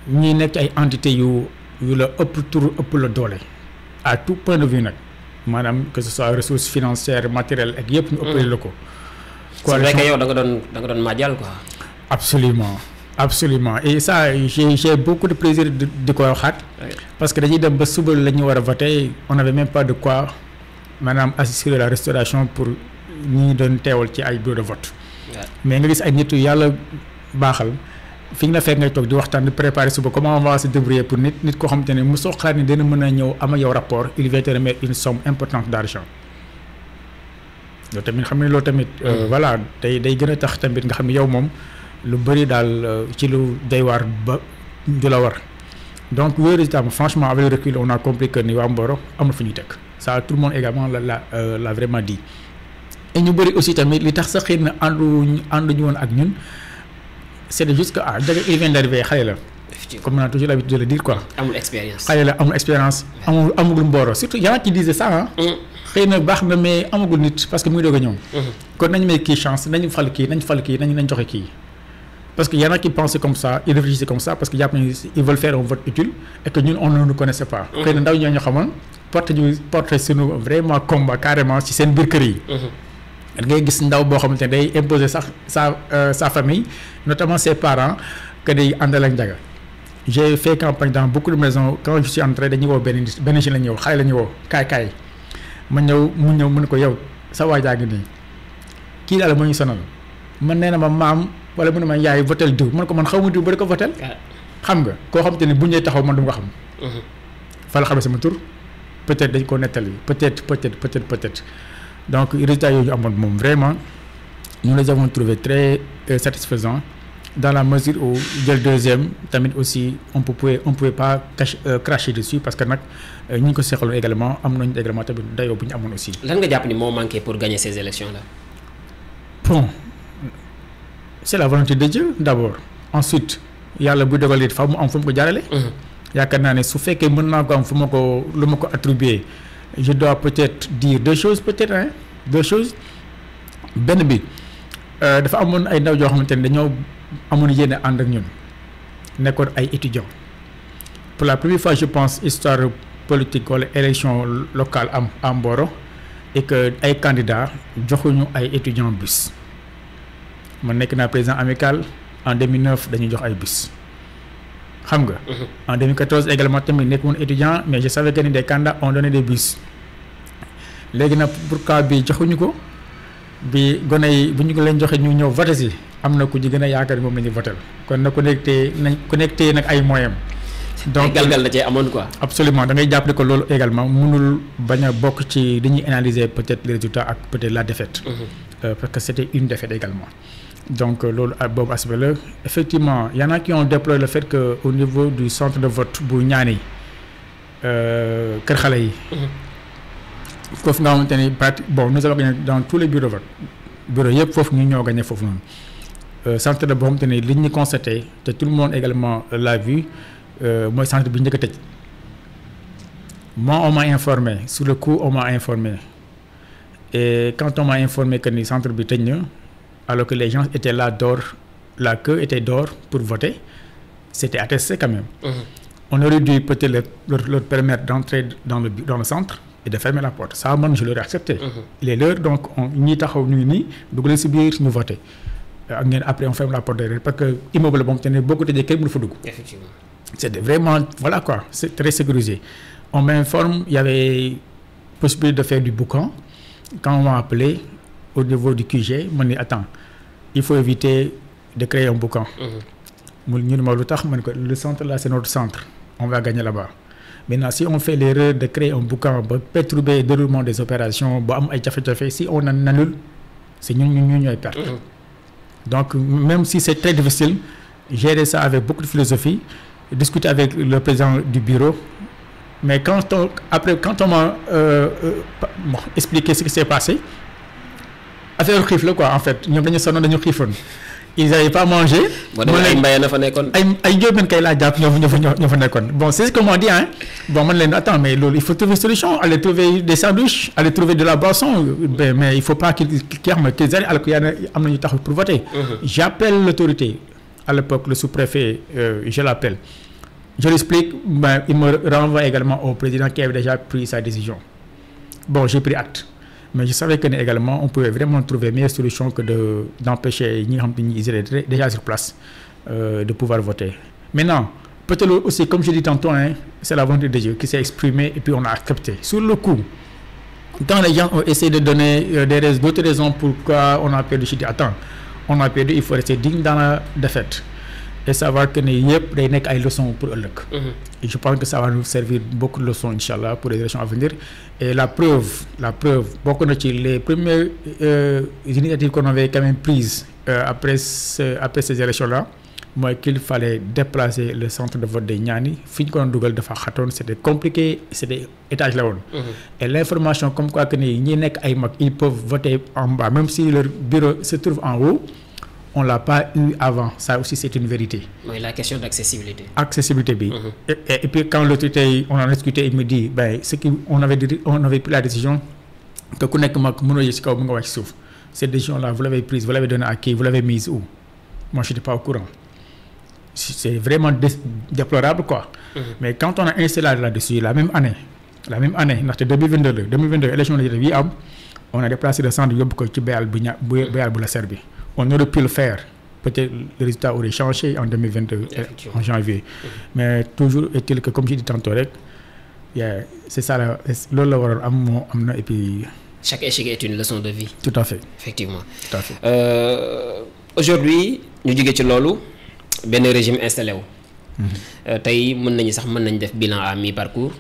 ñi nekk ci ay entités yu la ëpp tur ëpp la doole à tout point de vue nag maanaam que ce soit ressources financières matérielles ak yëpp ñu ëppale la ko. c'est vrai que yow da nga doon màjjal quoi. absolument et ça j'ai beaucoup de plaisir di ko waxaat. parce que dañuy dem ba suba la ñu war a voter on n'avait même pas de quoi maanaam assister la restauration pour ñi doon teewal ci ay bureau de vote. mais nga gis ay nit yu yàlla baaxal fi nga fekk ngay toog di waxtaan di préparer suba comment on va se débrouiller pour nit koo xamante ne mosoo xalaat ni dina mën a ñëw am ak yow rapport il va te remettre une somme importante d'argent. loolu tamit xam ne loolu tamit. voilà day gën a tax tamit nga xam ne yow moom lu bëri daal ci lu day waar ba du la war donc yooyu résultat franchement avec le recul on a compris que ni waa Mboro amul fu ñuy teg ça tout le monde également l'a vraiment dit. et ñu bëri aussi tamit li tax sax xëy na ànduñu woon ak ñun c'est juste que il vient d'arriver xale la. comme on a toujours l'habitude de le dire quoi. amul expérience xale la amul expérience. amagul Mboro surtout y en a qui disaient ça xëy na baax na mais amagul nit parce que mu ngi doog a ñëw. kon nañu may kii chance nañu fal kii nañ joxe kii. parce que y en a qui pensaient comme ça ils réfléchissaient comme ça parce que jàpp nañu ils veulent faire un vote utile et que ñun on ne nous connaissait pas. xëy na ndaw ñoo ñu xamoon porter sunu vraiment combat carrément ci seen biir kër yi. da ngay gis ndaw boo xamante ne day imposer sax sa famille notamment ses parents que day àndal ak njaga. j'ai fait campagne dans beaucoup de maisons quand je suis entré dañuy woo benn jeune la ñuy woo xale la ñuy woo kaay mu ñëw mu ne ko yow sa waa jaa ngi nii kii daal moo ñu sonal man nee na ma maam wala mu ne ma yaay votel diw man ko man xaw ma diw ba di ko votel xam nga koo xamante ne bu ñëwee taxaw man du nga xam. fa la xamee sama tur peut-être dañ ko nettali peut-être donc résultat yooyu ñu amoon moom vraiment nous les avons trouvé très satisfaisants dans la mesure où jël deuxième tamit aussi on pouvait pas cracher dessus parce que nag ñi ñu ko seqaloon également am nañu également tamit dayoo bu ñu amoon aussi. lan nga jàpp ni moo manqué pour gagner ces élections là. bon c'est la volonté de Dieu d'abord ensuite yàlla bu dogal it fa mu am fu mu ko jaarale. yaakaar naa ne su fekkee mën naa ko am fu ma ko lu ma ko attribuer je dois peut-être dire deux choses benn bi dafa amoon ay ndaw joo xamante ne dañoo amoon yéene ànd ak ñun nekkoon ay étudiants pour la première fois je pense histoire politique wala élection locale am à Mboro et que ay candidats joxuñu ay étudiants bus man nekk naa président amical en 2009 dañuy jox ay bus xam nga. en 2014 également tamit nekk woon étudiant mais je savais que ni des candidats ont donné des bus léegi nag pourquoi bi joxuñu ko bi gone yi bu ñu ko leen joxe ñu ñëw voté si am na ku ci gën a yaakaar moom la ñuy voté kon nag ku nekk tey nag ay moyens. donc galgal da cee amoon quoi. absolument da ngay jàppale ko loolu également mënul bañ a bokk ci li ñuy analyser peut-être les résultats ak peut-être la défaite. Parce que c'était une défaite également. donc loolu boobu aspect la effectivement y en a qui ont déploré le fait que au niveau du centre de vote bu Niani kër xale yi. foofu nga xamante ni bon nous avons gagné dans tous les bureaux de vote bureau yëpp foofu ñu ñoo gagné foofu noonu centre de boo xamante ni li ñu constaté te tout le monde également l'a vu mooy centre bi njëkk a tëj. moi on m'a informé sur le coup on m'a informé et quand on m'a informé que ni centre bi tëj na alors que les gens étaient là dehors la queue était dehors pour voter c'était attesté quand même. On aurait dû peut-être leur permettre d'entrer dans le centre et de fermer la porte ça man je l'aurais accepté. Il est l'heure donc ñi taxaw ñu ngi nii dugg leen si biir ñu voter ak ngeen après on ferme la porte derrière parce que immeuble boobu te ne boo ko tëjee kenn mënu fa dugg. Effectivement. C'était vraiment voilà quoi c'est très sécurisé. On m'informe il y avait possibilité de faire du boucan quand on m'a appelé au niveau du QG ma ne attends il faut éviter de créer un boucan. ñu ne ma lu tax ma ne ko le centre là c'est notre centre on va gagner là-bas maintenant si on fait l'erreur de créer un boucan ba perturber le déroulement des opérations ba am ay jafe-jafe si on en annule c'est ñun ñooy perte. Donc même si c'est très difficile gérer ça avec beaucoup de philosophie discuter avec le président du bureau mais quand on m'a expliqué ce qui s'est passé affaire xiif la quoi en fait ñoom dañu sonn dañu xiifoon. Ils n'avaient pas mangé. ay mbay na fa nekkoon. ay njóobeen kay laa jàpp ñoo fa nekkoon bon c'est ce qu'on m'a dit hein bon man leen attends mais loolu il faut trouver solution aller trouver des sandwichs aller trouver de la boisson mais il faut pas qu'ils arrivent alors que am nañu taxaw pour voter. J'appelle l'autorité à l'époque le sous-préfet je l'appelle Je l'explique, ben, il me renvoie également au président qui avait déjà pris sa décision. Bon, j'ai pris acte. Mais je savais que également, on pouvait vraiment trouver meilleure solution que d'empêcher ils étaient déjà sur place de pouvoir voter. Maintenant, peut-être aussi, comme je dis tantôt, hein, c'est la volonté de Dieu qui s'est exprimée et puis on a accepté. Sur le coup, quand les gens ont essayé de donner d'autres raisons pourquoi on a perdu, je dis attends, on a perdu, il faut rester digne dans la défaite. Et savoir que nous avons des leçons pour eux. Et je pense que ça va nous servir beaucoup de leçons, Inch'Allah, pour les élections à venir. Et la preuve, beaucoup de les premières initiatives qu'on avait quand même prises après ces élections-là, moi qu'il fallait déplacer le centre de vote de Niani. C'était compliqué, c'était étage là-haut. Et l'information comme quoi que ils peuvent voter en bas, même si leur bureau se trouve en haut, on ne l'a pas eu avant. Ça aussi, c'est une vérité. Oui, la question d'accessibilité. Accessibilité, oui. Et puis, quand l'autorité, on en a discuté, il me dit, ben, on avait pris la décision que cette décision-là, vous l'avez prise, vous l'avez donnée à qui, vous l'avez mise où? Moi, je n'étais pas au courant. C'est vraiment déplorable, quoi. Mais quand on a installé là-dessus, la même année, en 2022, élection législative, on a déplacé le centre de Yobko qui la Serbie. On aurait pu le faire. Peut-être le résultat aurait changé en 2022, en janvier. Mais toujours est-il que, comme je dis tantôt, c'est ça, et puis... Chaque échec est une leçon de vie. Tout à fait. Effectivement. Tout à fait. Aujourd'hui, nous disons que le régime installé. Tay mën nañu sax mën nañ def bilan à mi-parcours,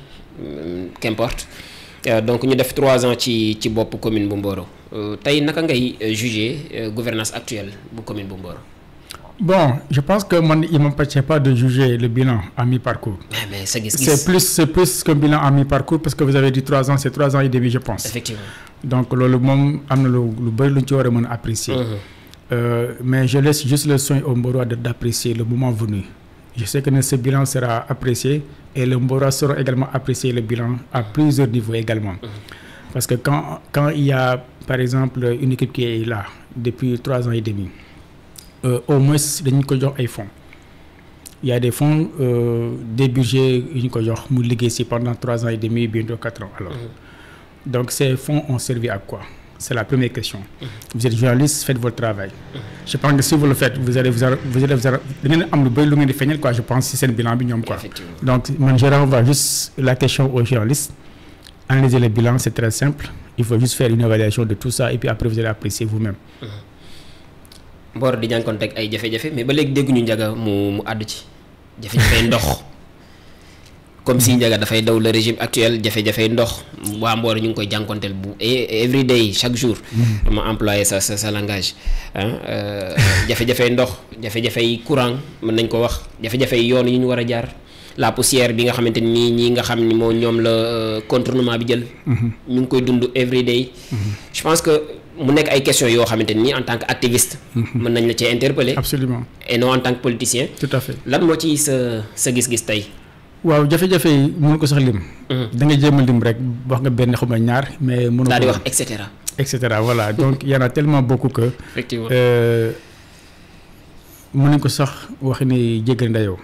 qu'importe. Donc ñu def 3 ans ci bop commune bu Mboro. Tay naka ngay juger gouvernance actuelle bu commune bu Mboro? Bon, je pense que il m'empêche pas de juger le bilan à mi-parcours. Mais c'est plus qu'un bilan à mi-parcours parce que vous avez dit 3 ans, c'est 3 ans et demi, je pense. Effectivement. Donc lolu mom amna lu bari lu ci wara mëna apprécier. Mais je laisse juste le soin au Mboro d'apprécier le moment venu. Je sais que ce bilan sera apprécié et le Mboro saura également apprécier le bilan à plusieurs niveaux également. Parce que quand il y a, par exemple, une équipe qui est là depuis 3 ans et demi, au moins, il y a des fonds. Il y a des fonds, des budgets, pendant 3 ans et demi, bientôt 4 ans. Alors. Donc, ces fonds ont servi à quoi? C'est la première question. Vous êtes journaliste, faites votre travail. Je pense que si vous le faites, vous allez quoi, je pense que c'est le bilan. Quoi. Donc, je renvoie juste la question aux journalistes. Analyser le bilan, c'est très simple. Il faut juste faire une évaluation de tout ça et puis après, vous allez apprécier vous-même. Mboro di jànkoonte ak ay jafe-jafe mais ba léegi dégguñu Ndiaga mu àddu ci jafe-jafe ndox comme si Ndiaga dafay daw le régime actuel jafe-jafe ndox waa Mboro ñu ngi koy jànkoonteel bu every day chaque jour dama employé sa langage jafe-jafe ndox jafe-jafe courant mën nañ ko wax jafe-jafe yoon yi ñu war a jaar la poussière bi nga xamante ni ñi nga xam ni moo ñoom la contournement bi jël ñu ngi koy dund every day je pense que mu nekk ay questions yoo xamante ni en tant qu'activiste mën nañ la ci interpeller. Absolument. Et non en tant que politicien. Tout à fait. lan moo ci sa gis-gis tey. waaw jafe-jafe yi mënu ko sax lim. da nga jéem a lim rek wax nga benn xuma ñaar mais mënu ko daal di wax et cetera. Et cetera voilà donc y en a tellement beaucoup que. Effectivement. mën nañ ko sax wax ni jéggal ndayoo.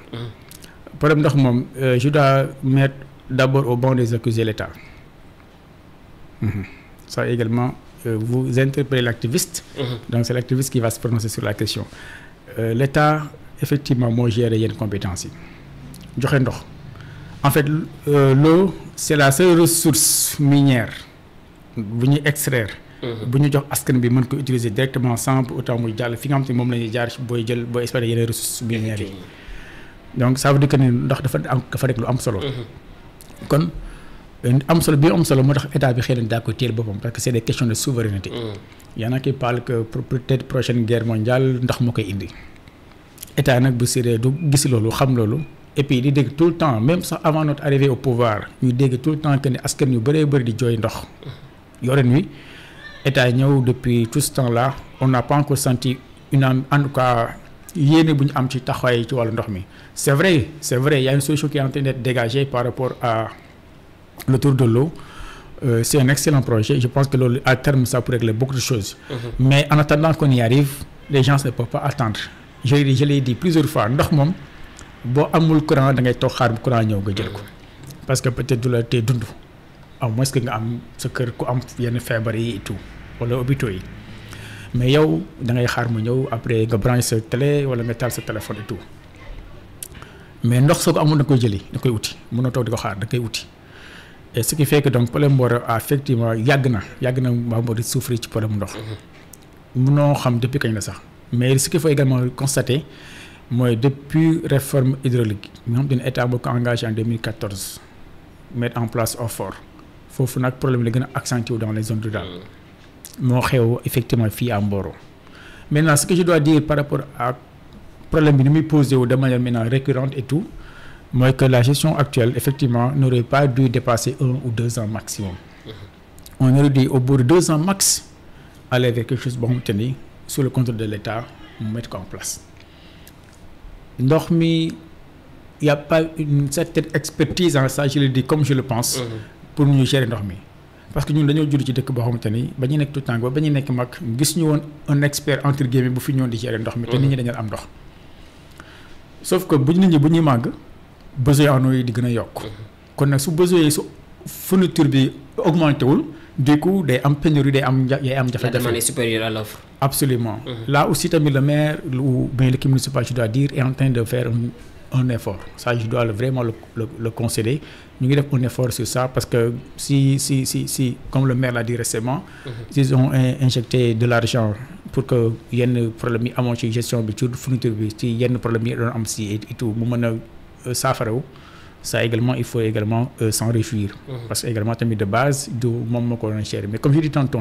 problème ndox moom je dois mettre d'abord au banc des accusés l'État. Ça également. Vous interpellez l'activiste, donc c'est l'activiste qui va se prononcer sur la question. L'État, effectivement, moi gère une compétence. En fait, l'eau, c'est la seule ressource minière. Vous pouvez extraire. Vous pouvez utiliser directement sans pour autant que vous espérer les ressources minières. Donc ça veut dire que nous avons solo. Am solo motax état bi xéna da ko téel bopam parce que c'est des questions de souveraineté. Il y en a qui parlent que peut-être prochaine guerre mondiale ndax mo koy indi. État nak bu séré du gis lolu xam lolu et puis di dégg tout le temps même ça avant notre arrivée au pouvoir ñu dégg tout le temps que ni askan yu bëré di joy ndox. Yoren wi état ñëw depuis tout ce temps-là on n'a pas encore senti en tout cas yéné buñ am ci taxaway ci walu ndox mi. C'est vrai, il y a une solution qui est en train d'être dégagée par rapport à le tour de l'eau. C'est un excellent projet. Je pense que à terme, ça pourrait régler beaucoup de choses. Mais en attendant qu'on y arrive, les gens ne peuvent pas attendre. Je l'ai dit plusieurs fois. boo amul courant da ngay toog xaar bu courant ñëw nga jël ko parce que peut-être du la tee dund au moins que nga am sa kër ku am yenn feebar yi et tout wala hôpitaux yi mais yow da ngay xaar mu ñëw après nga branché sa télé wala nga taal sa téléphone et tout mais ndox soo ko amul da koy jëli da koy uti mënoo toog di ko xaar da koy uti et ce qui fait que donc problème Mboro effectivement yàgg na Mboro di souffrir ci problème ndox mënoo xam depuis kañ la sax mais ce qu'il faut également constater mooy depuis réforme hydraulique nga xam ne état boo ko engagé en 2014 mettre en place OFOR foofu nag problème la gën a accentué dans les zones rurales moo xew effectivement fii à Mboro maintenant ce que je dois dire par rapport à problème bi ni muy posé wu de manière maintenant récurrente et tout mooy que la gestion actuelle effectivement n'aurait pas dû dépasser 1 ou 2 ans maximum on aurait dit au bout de 2 ans max aller vers quelque chose boo xamante ni sous le contrôle de l'État mu mettre ko en place ndox mi y a pas une certaine expertise en ça je le dis comme je le pense pour ñu gérer ndox mi parce que ñun dañoo judd ci dëkk boo xamante ni ba ñu nekk tout temps ba ñu nekk mag gis ñu woon un expert entre guillemets bu fi ñëwoon di gérer ndox mi te nit ñi dañu am ndox sauf que nit ñi bu ñuy màgg besoin en eau yi di gën a yokk kon nag su besoin yi su fourniture bi augmenté wul du coup day am pénurie day am jafe-jafe. La demande est supérieure à l'offre. Absolument. Là aussi tamit le maire ou bien l'équipe municipale je dois dire est en train de faire un effort ça je dois vraiment le concéder ñu ngi def un effort sur ça parce que si comme le maire l'a dit récemment ils ont injecté de l'argent pour que yenn problème yi amoon ci gestion bi ci fourniture bi ci yenn problème yi doon am si et tout mu mën a saafarawu ça également il faut également s'en réjouir parce que également tamit de base du moom moo ko doon gérer mais comme je dis tantôt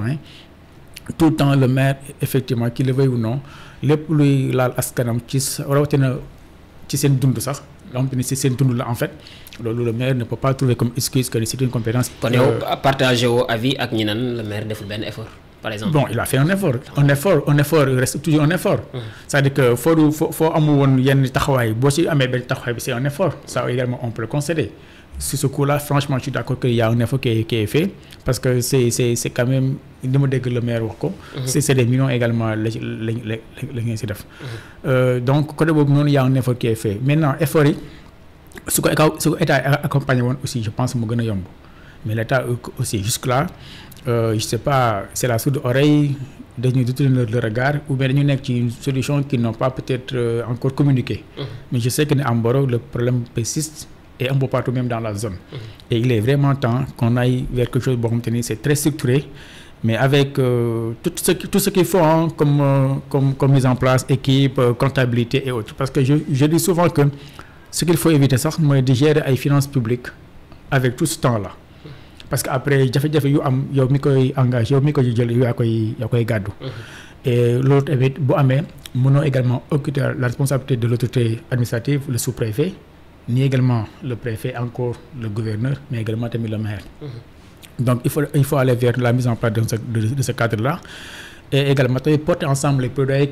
tout le temps le maire effectivement qu'il le veuille ou non lépp luy laal askanam ci rawatina ci seen dund sax nga xamante ni si seen dund la en fait loolu le maire ne peut pas trouver comme excuse que c'est une compétence. kon yow partagé woo avis ak ñi naan le maire deful benn effort par exemple. Bon il a fait un effort il reste toujours un effort. C'est-à-dire que foo amul woon yenn taxawaay boo ci amee benn taxawaay bi c'est un effort ça également on peut le concéder sur ce coup-là franchement je suis d'accord qu'il y a un effort qui est fait parce que c'est quand même li ma dégg le maire wax ko. c'est des millions également la ngeen si def. donc côté boobu noonu il y a un effort qui est fait maintenant effort yi su ko état accompagné woon aussi je pense mu gën a yomb mais l'état aussi jusque-là je sais pas c'est la sourde oreille dañuy détourner le regard ou bien dañu nekk ci une solution qui n'ont pas peut-être encore communiqué. Mais je sais que à Mboro le problème persiste. Et un peu partout même dans la zone. Et il est vraiment temps qu'on aille vers quelque chose boo xamante ni c'est très structuré mais avec tout ce qu'il faut comme mise en place équipe comptabilité et autres parce que je dis souvent que ce qu'il faut éviter sax mooy de gérer ay finances publiques avec tout ce temps-là parce que après jafe-jafe yu am yow mi koy engagé yow mi koy jël yaa koy gàddu et loolu tamit bu amee mënoo également occulter la responsabilité de l'autorité administrative le sous-préfet ni également le préfet encore le gouverneur mais également tamit le maire. Donc il faut aller vers la mise en place de ce cadre-là et également tamit porter ensemble les plaidoyers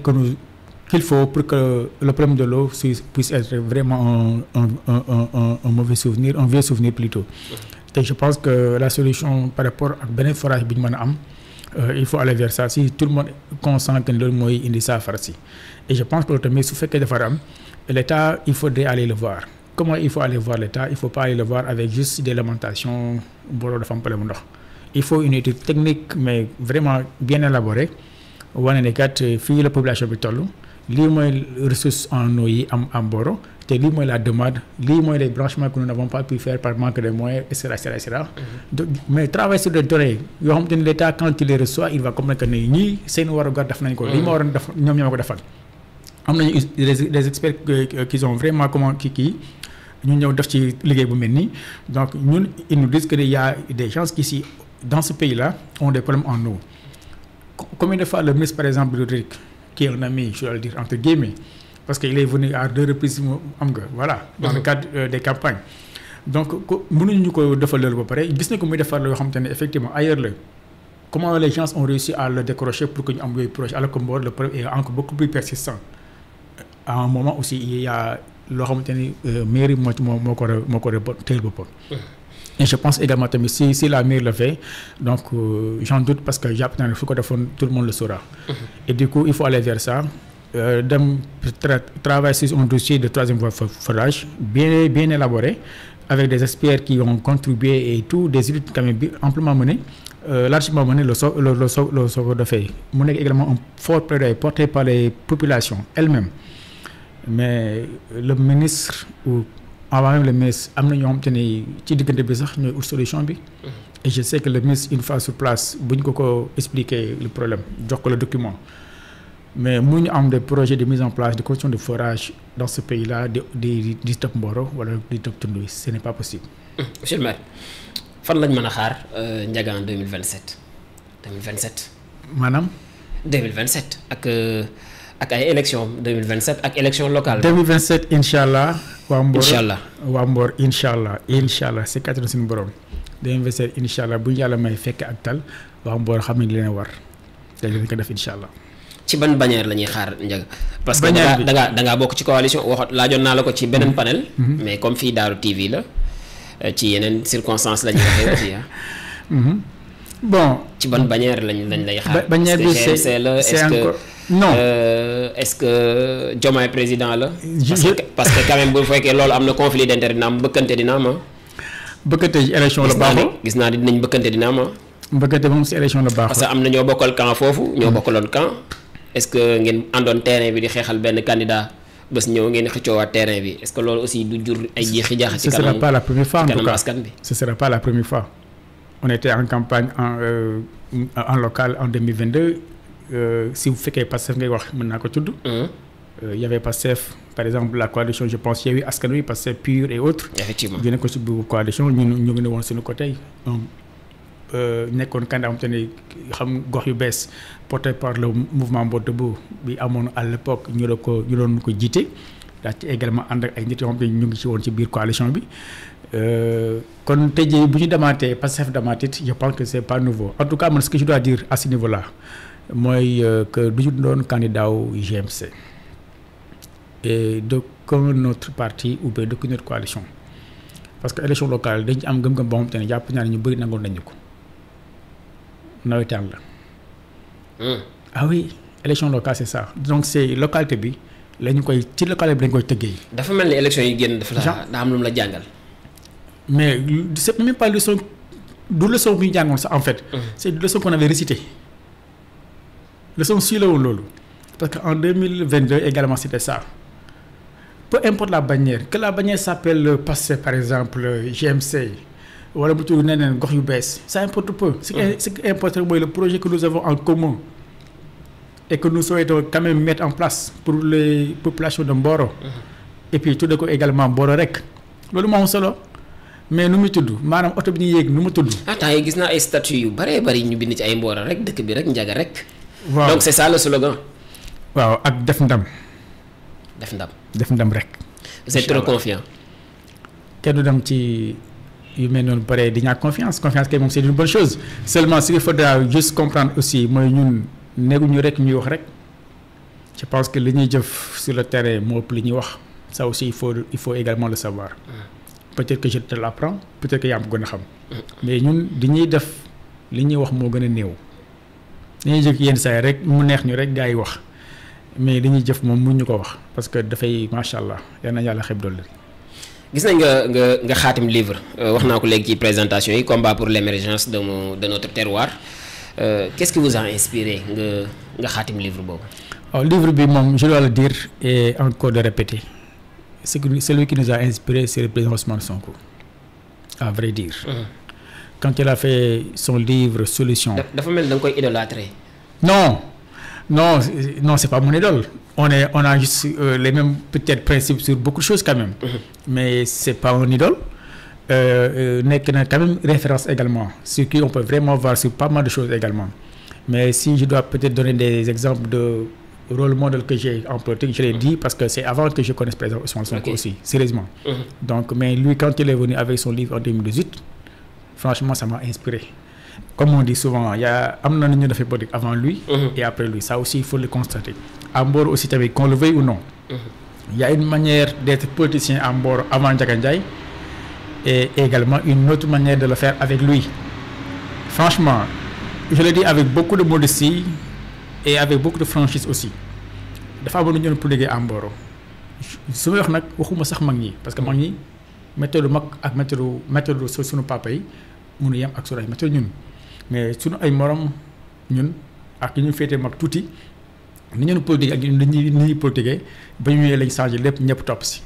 qu'il faut pour que le problème de l'eau puisse être vraiment un mauvais souvenir un vieux souvenir plutôt. Et je pense que la solution par rapport ak beneen forage bi ñu mën a am il faut aller vers ça si tout le monde consent que loolu mooy indi saafara si et je pense que loolu tamit su fekkee dafa am l'État il faudrait aller le voir. Comment il faut aller voir l'État? Il faut pas aller le voir avec juste des lamentations Mboro dafa am problème ndox il faut une étude technique mais vraiment bien élaborée wane ne kat fii la population bi toll lii mooy ressources en eau yi am Mboro te lii mooy la demande lii mooy les branchements que nous n'avons pas pu faire par manque de moyens et cetera. Mais travailler sur des données yoo xamante ni l'État quand il les reçoit il va comprendre que ne ñii seen warugar def nañ ko lii ma waroon def ñoom ñoo ko defal am nañu des experts qui ont vraiment comment kii ñu ñëw def ci liggéey bu mel nii donc ñun ils nous disent que il y a des gens qui ici dans ce pays-là ont des problèmes en eau combien de fois le ministre par exemple de RIC qui est un ami je dois le dire entre guillemets parce que il est venu à 2 reprises am nga voilà dans le cadre des campagnes donc mënuñu ñu ko defal loolu ba pare gis na ko muy defar la yoo xamante ne effectivement ailleurs la comment les gens ont réussi à le décrocher pour que ñu am yooyu projet alors que Mboro le problème est encore beaucoup plus persistant à un moment aussi il y a loo xamante ni mairie moo ko teel boppam. Et je pense également tamit si la mairie le fait donc j'en doute parce que jàpp naa ne fu ko defoon tout le monde le saura. Et du coup il faut aller vers ça travaille sur un dossier de troisième voie forage bien élaboré, avec des experts qui ont contribué et tout, des études quand même amplement menées, largement menées, le socle de fait. Mon également un fort plaidoyer porté par les populations elles-mêmes. Mais le ministre, ou avant même le ministre, am na ñoo xam te ne ci diggante bi sax ñooy ut solution bi. Et je sais que le ministre une fois sur place bu ñu ko expliquer le problème jox ko le document. Mais mënuñu am des projets de mise en place de construction de forage dans ce pays-là di topp Mboro wala di topp tund wi, ce n'est pas possible. Monsieur le maire fan lañ mën a xaar Ndiaga en 2027. maanaam. 2027 ak ay élections 2027 ak élection locale. 2027 incha allah. waa Mboro incha allah waa Mboro incha allah si kàttanu suñu borom 2027 incha allah bu ñu yàlla may fekk ak tal waa Mboro xam nañ li leen war te dinañ ko def incha allah. ci ban bannière la ñuy xaar Ndiaga. parce que da ngaa bokk ci coalition waxoon laajoon naa la ko ci beneen panel. mais comme fii Daaru TV la ci yeneen circonstances la ñuy waxee aussi bon ci ban bannière lañ lay xaar. bannière bi c'est encore non est-ce que Diomaye président la. parce que quand même bu fekkee loolu am na conflit d'intérêt dina am bëkkante dina am bëkkante ci élection la baaxoo gis naa ni dinañ bëkkante dina am bëkkante moom si élection la baaxoo. parce que am na ñoo bokkal camp foofu. ñoo bokkaloon camp. est-ce que ngeen àndoon terrain bi di xeexal benn candidat bés ñëw ngeen xëccoowaat terrain bi est-ce que loolu aussi du jur ay jeexi jaaxa ci kanamu. ce sera pas la première fois en tout cas askan bi. ce sera pas la première fois. On était en campagne en local en 2022 si vous fekkee Pastef ngay wax mën naa ko tudd. Y avait Pastef par exemple la coalition je pense Yewwi Askan Wi Pastef PUR et autres. effectivement ñu nekk ko ci biir coalition ñu ngi ne woon suñu côté nekkoon candidat am te ne xam gox yu bees porté par le mouvement Mboro Debout bi amoon à l'époque ñu doon ko jiite daa ci également ànd ak ay nit yoo xam te ñu ngi ci woon ci biir coalition bi. kon tey jii bu ñu demaatee Pastef demaatit je pense que c'est pas nouveau en tout cas man ce que je dois dire à ce niveau-là mooy que du ñu doon candidat wu GMC et d'aucun autre parti ou bien d'aucune autre coalition parce que élection locale dañ ci am gëm-gëm boo xam te ne jàpp naa ne ñu bëri nangoon nañu ko nawetaan la. Ah oui élection locale c'est ça donc c'est localité bi la ñu koy ci localité bi dañ koy tëggee. dafa mel ni élection yi génn dafa daa am lu mu la jàngal. mais c'est même pas leçon du leçon bu ñu jàngoon sax en fait. C'est une leçon qu'on avait récité leçon si la woon loolu parce que en 2022 également c'était ça peu importe la bannière que la bannière s'appelle Pastef par exemple GMC wala bu tudd neneen gox yu bees ça importe peu. Ce qui importe mooy le projet que nous avons en commun et que nous souhaitons quand même mettre en place pour les populations de Mboro. Et puis tudde ko également Mboro rek loolu moo am solo. mais nu muy tudd maanaam oto bi ñuy yéeg nu mu tudd. temps yi gis naa ay statuts yu bëree bëri ñu bind ci ay Mboro rek dëkk bi rek Ndiaga rek. waaw donc c'est ça le slogan. waaw ak def ndam. def ndam rek. vous êtes trop confiant. kenn du dem ci yu mel noonu bare di ñàkk confiance kay moom c'est une bonne chose seulement ce qu'il faudra juste comprendre aussi mooy ñun nekkuñu rek ñuy wax rek je pense que li ñuy jëf sur le terrain moo ëpp li ñuy wax ça aussi il faut également le savoir. peut-être que je te l'apprends peut-être que yaa am gën a xam mais ñun di ñuy def li ñuy wax moo gën a néew dañuy jëkk yenn saa yi rek mu neex ñu rek gaa yi wax mais li ñuy jëf moom mun ñu ko wax parce que dafay macha allah yal na yàlla xeeb dolli. gis nañ nga xaatim livre wax naa ko léegi ci présentation yi combat pour l'émergence de notre terroir qu'est-ce qui vous a inspiré nga xaatim livre boobu. waaw livre bi moom je dois le dire et encore de répéter. Celui qui nous a inspiré, c'est le président Ousmane Sonko, à vrai dire. Quand il a fait son livre Solution. dafa mel da nga koy idolâtrer. Non, c'est pas mon idole. On a juste les mêmes peut-être principes sur beaucoup de choses quand même. Mais c'est pas mon idole. Nekk na quand même référence également. Sur qui on peut vraiment voir sur pas mal de choses également. Mais si je dois peut-être donner des exemples de rôle modèle que j'ai en politique, je l'ai dit parce que c'est avant que je connaisse président Ousmane Sonko aussi, sérieusement. Donc, mais lui, quand il est venu avec son livre en 2018, franchement, ça m'a inspiré. Comme on dit souvent, il y a amna ñu dafay politique avant lui et après lui. Ça aussi, il faut le constater. À Mboro aussi, qu'on le veuille ou non, il y a une manière d'être politicien à Mboro avant Ndiaga Ndiaye et également une autre manière de le faire avec lui. Franchement, je le dis avec beaucoup de modestie et avec beaucoup de franchise aussi. dafa amoon ñu doon pour liggéey à Mboro su may wax nag waxuma sax mag ñi parce que mag ñi méthode mag ak méthode sunu papa yi mënu yem ak sunu ay méthode ñun mais sunu ay morom ñun ak ñu féetee mag tuuti ni ñu politique ak ni ñuy politique ba ñu ñëwee lañ changé lépp ñëpp topp si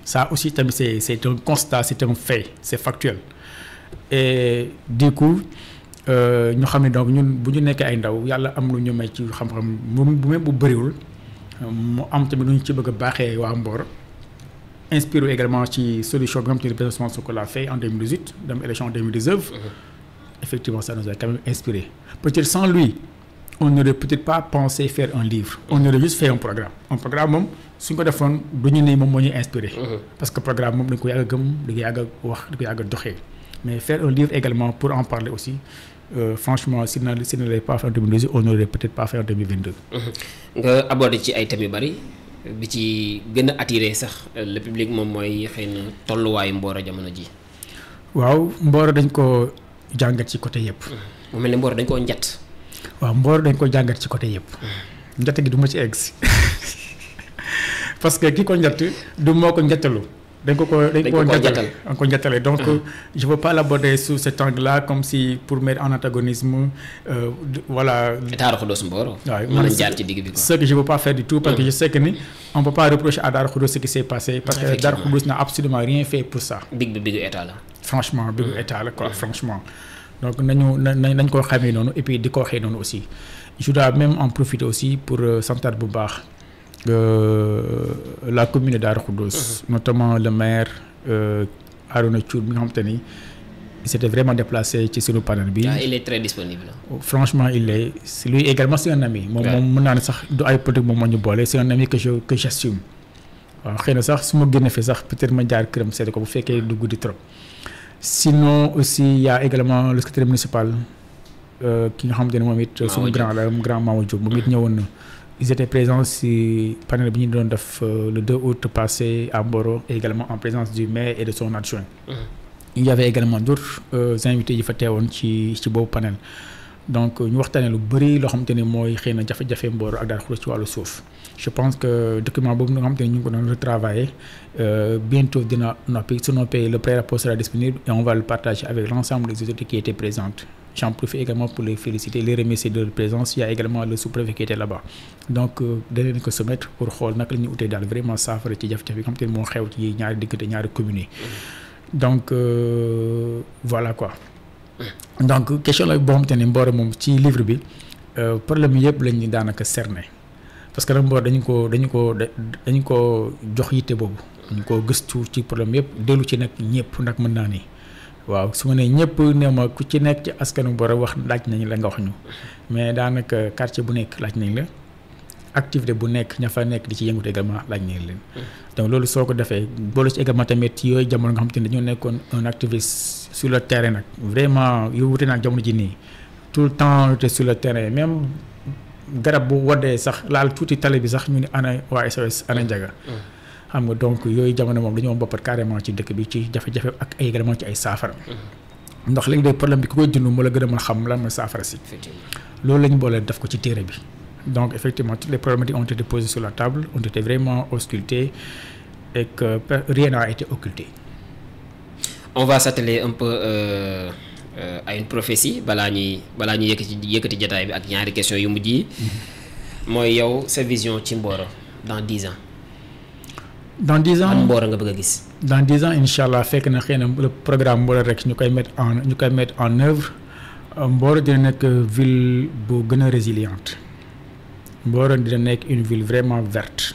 ça aussi tamit c'est un constat c'est un fait c'est factuel et du coup ñu xam ne donc ñun bu ñu nekkee ay ndaw yàlla am lu ñu may ci xam-xam bu même bu bëriwul mu am tamit lu ñu ci bëgg a baaxee waa Mboro inspiré également ci solution bi nga xam te ne président Sonko l'a fait en 2018 dem élection en 2019 effectivement ça nous a quand même inspiré peut-être sans lui on n'aurait peut-être pas pensé faire un livre on aurait juste fait un programme moom suñ ko defoon du ñu ne moom moo ñuy inspiré parce que programme moom dañ ko yàgg a gëm dañ ko yàgg a wax dañ ko yàgg a doxee mais faire un livre également pour en parler aussi franchement si ne l'avait pas fait en 2018 on n'aurait peut-être pas fait en 2022 nga abordé ci ay thèmes yu bari bi ci gën a attiré sax le public moom mooy xëy na tolluwaayu Mboro jamono ji waaw Mboro dañ ko jàngat ci côté yëpp mu mel ni Mboro dañ koo njatt waaw Mboro dañ ko jàngat ci côté yëpp njatt gi du ma ci egg si parce que ki ko njatt du moo ko njattalu dañ ko njattale donc je veux pas l'aborder sous cet angle-là comme si pour mettre en antagonisme voilà Darou Khoudoss Mboro waaw maanaam jaar ci digg bi quoi ce que je veux pas faire du tout parce que je sais que ni on peut pas reprocher à Darou Khoudoss ce qui s'est passé parce que Darou Khoudoss n'a absolument rien fait pour ça big bi bigu état la franchement bigu état la quoi franchement donc nañ ko xamee noonu et puis di ko waxee noonu aussi je dois même en profiter aussi pour santaat bu baax la commune de Darou Khoudoss notamment le maire Arouna Thiour bi nga xamante ni il s'était vraiment déplacé ci sunu panel bi. il est très disponible. franchement il est lui également c'est un ami. moom mën naa ne sax du ay politique moom moo ñu boole c'est un ami que j'assume waaw xëy na sax su ma génne fi sax peut-être ma jaar këram seeti ko bu fekkee du guddi trop. sinon aussi il y a également le secrétaire municipal ki nga xamante ne moom it suñu grand Mamadou Diop moom it ñëwoon na. Ils étaient présents si panel bi ñu doon def le 2 août passé à Mboro et également en présence du maire et de son adjoint. Il y avait également d'autres invités yi fa teewoon ci boobu panel donc ñu waxtaanee lu bëri loo xamante ne mooy xëy na jafe-jafe Mboro ak Darou Khoudoss ci wàllu suuf je pense que document boobu nga xamante ne ñu ngi ko doon retravailler bientôt dina noppi su noppee le pré-rapport sera disponible et on va le partager avec l'ensemble des autorités qui étaient présentes. J'en profite également pour les féliciter, les remercier de leur présence. Il y a également le sous-préfet qui était là-bas. Donc danañ ko soumettre pour xool naka la ñuy utee daal vraiment saafara ci jafe-jafe yi nga xam te ne moo xew ci ñaari diggante ñaari communes yi. Donc voilà quoi. Donc question la boo xamante ne Mboro moom ci livre bi problème yëpp lañ ñu daanaka cerner parce que nag Mboro dañu ko jox yitte boobu. dañu ko gëstu ci problème yëpp dellu ci nag ñëpp nag mën naa ni. waaw su ma nee ñëpp ne ma ku ci nekk ci askanu Mboro wax laaj nañ la nga wax ñu mais daanaka quartier bu nekk laaj nañ la activité bu nekk ña fa nekk di ci yëngut également laaj nañ leen donc loolu soo ko defee boolu ci également tamit ci yooyu jamono nga xam te ne dañoo nekkoon un activiste sur le terrain nag vraiment yu wute naag jamono ji nii tout le temps te sur le terrain même garab bu waddee sax laal tuuti tali bi sax ñu ne ana waa SOS ana Njaga xam nga donc yooyu jamono moom dañoo boppat carrément ci dëkk bi ci jafe-jafe ak ay également ci ay saafara ndax léegi day problème bi ku koy dund moo la gën a mën a xam lan mooy saafara si loolu la ñu boole def ko ci téere bi donc effectivement toutes les problématiques ont été posées sur la table ont été vraiment auscultées et que rien n'a été occulté. On va s'atteler un peu à une prophétie balaa ñuy yëkkati jotaay bi ak ñaari question yu mujj yi mooy yow sa vision ci Mboro dans 10 ans. Dans 10 ans Mboro nga bëgg a gis. Dans 10 ans incha allah fekk na xëy na le programme Mboro rek ñu koy mettre en œuvre Mboro dina nekk ville bu gën a résiliente Mboro dina nekk une ville vraiment verte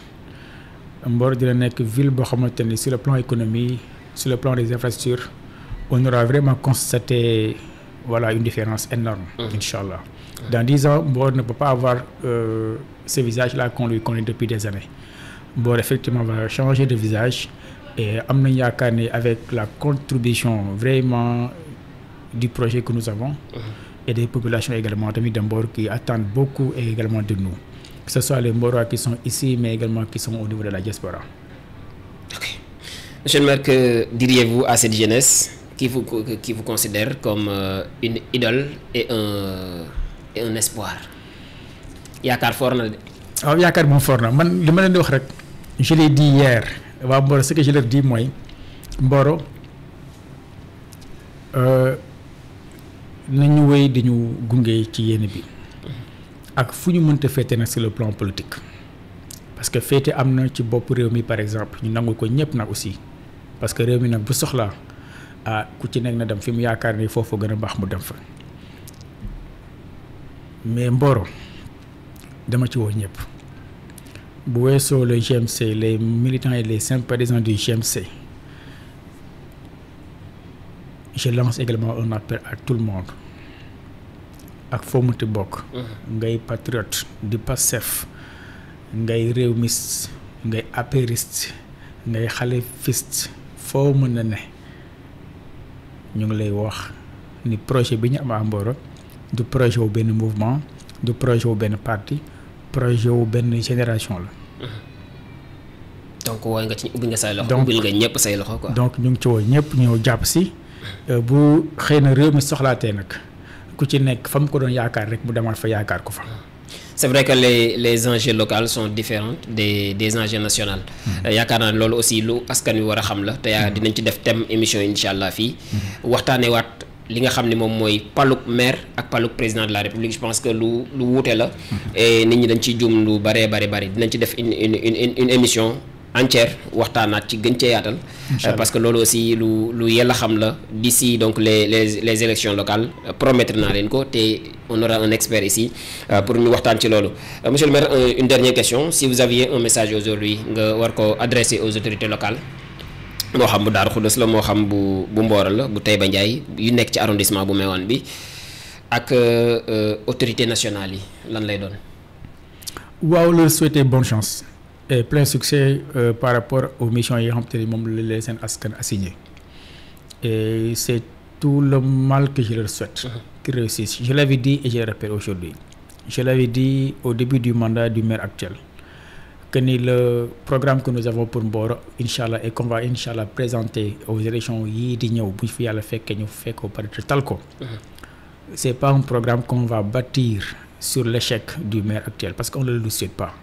Mboro dina nekk ville boo xamante ni sur le plan économie sur le plan des infrastructures on aura vraiment constaté voilà une différence énorme incha allah. Dans 10 ans Mboro ne peut pas avoir ce visage-là qu'on lui connaît depuis des années. Mboro effectivement va changer de visage et am nañu yaakaar ne avec la contribution vraiment du projet que nous avons et des populations également tamit de Mboro qui attendent beaucoup et également de nous que ce soit les Mborois qui sont ici mais également qui sont au niveau de la diaspora. Ok. Monsieur le maire, que diriez-vous à cette jeunesse qui vous considère comme une idole et un espoir yaakaar foor na de. waaw yaakaar moom fort na man li ma leen di wax rek je l'ai dit hier waa Mboro ce que je leur dis mooy Mboro nañu wéy di ñu gunge ci yéene bi ak fu ñu mënta féete nag sur le plan politique parce que féete am na ci bopp réew mi par exemple ñu nangul ko ñëpp nag aussi parce que réew mi nag bu soxlaa ku ci nekk na dem fi mu yaakaar ni foofu gën a baax mu dem fa mais Mboro dama ci woo ñëpp bu weesoo le GMC les militants et les sympathisants du GMC je lance également un appel à tout le monde ak foo mënti bokk ngay patriote di Pastef ngay réewmiste ngay apériste ngay xalifiste foo mën na ne ñu ngi lay wax ni projet bi ñu am à Mboro du projet wu benn mouvement du projet wu benn parti projet wu benn génération la. donc wooy nga ci ubbi nga say loxo. ubbil nga ñëpp say loxo quoi. donc ñu ngi ci woo ñëpp ñëw jàpp si bu xëy na réew mi soxlaatee nag ku ci nekk fa mu ko doon yaakaar rek mu demaat fa yaakaar ko fa. c'est vrai que les enjeux locaux sont différents des enjeux nationaux. yaakaar naa ne loolu aussi lu askan wi war a xam la te dinañ ci def thème émission incha allah fii. waxtaanee waat li nga xam ne moom mooy paluk maire ak paluk président de la république je pense que lu wuute la. et nit ñi dañ ciy jum lu bari dinañ ci def une émission entière waxtaanaat ci gën cee yaatal. parce que loolu aussi lu yella xam la d'ici donc les élections locales promettre naa leen ko te on aura un expert ici pour ñu waxtaan ci loolu. monsieur le maire une dernière question si vous aviez un message aujourd'hui nga war ko adresser aux autorités locales moo xam bu Darou Khoudoss la moo xam bu Mboro la bu Taïba Ndiaye yu nekk ci arrondissement bu Meouane bi ak autorités nationales yi lan lay doon. waaw leur souhaiter bonne chance. et plein succès par rapport aux missions yi nga xam te ne moom la seen askan assigné et c'est tout le mal que je leur souhaite qu'ils réussissent. Je l'avais dit et je le répète aujourd'hui, je l'avais dit au début du mandat du maire actuel que ni le programme que nous avons pour Mboro inchallah et qu'on va inchallah présenter aux élections yii di ñëw bu fi yàlla fekkee ñu fekk ko pare tal ko c'est pas un programme qu'on va bâtir sur l'échec du maire actuel parce qu'on ne le souhaite pas.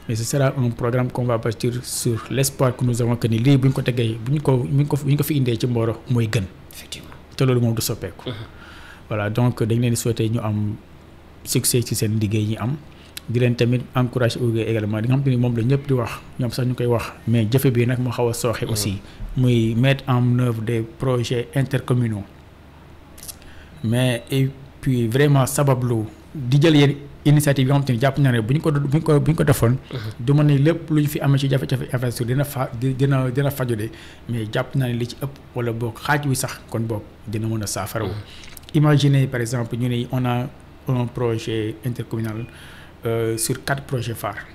Mais ce sera un programme qu'on va bâtir sur l'espoir que nous avons que ni lii bu ñu ko tegee bu ñu ko fi indee ci Mboro mooy gën. Effectivement te loolu moom du soppeeku. Voilà donc dañ leen di souhaiter ñu am succès ci seen liggéey ñi am di leen tamit encourager également di nga xam te ni moom la ñëpp di wax ñoom sax ñu koy wax mais jëfe bi nag moo xaw a sooxe aussi muy mettre en œuvre des projets intercommunaux mais et puis vraiment sabablu di jël yéen initiative yi nga xam te ni jàpp naa ne bu ñu ko defoon du ma ne lépp lu ñu fi amee ci jafe-jafe infrastructure dina faju de mais jàpp naa ne li ci ëpp wala boog xaaj wi sax kon boog dina mën a saafarawu. Imaginez par exemple ñu ne on a un projet intercommunal sur 4 projets phares.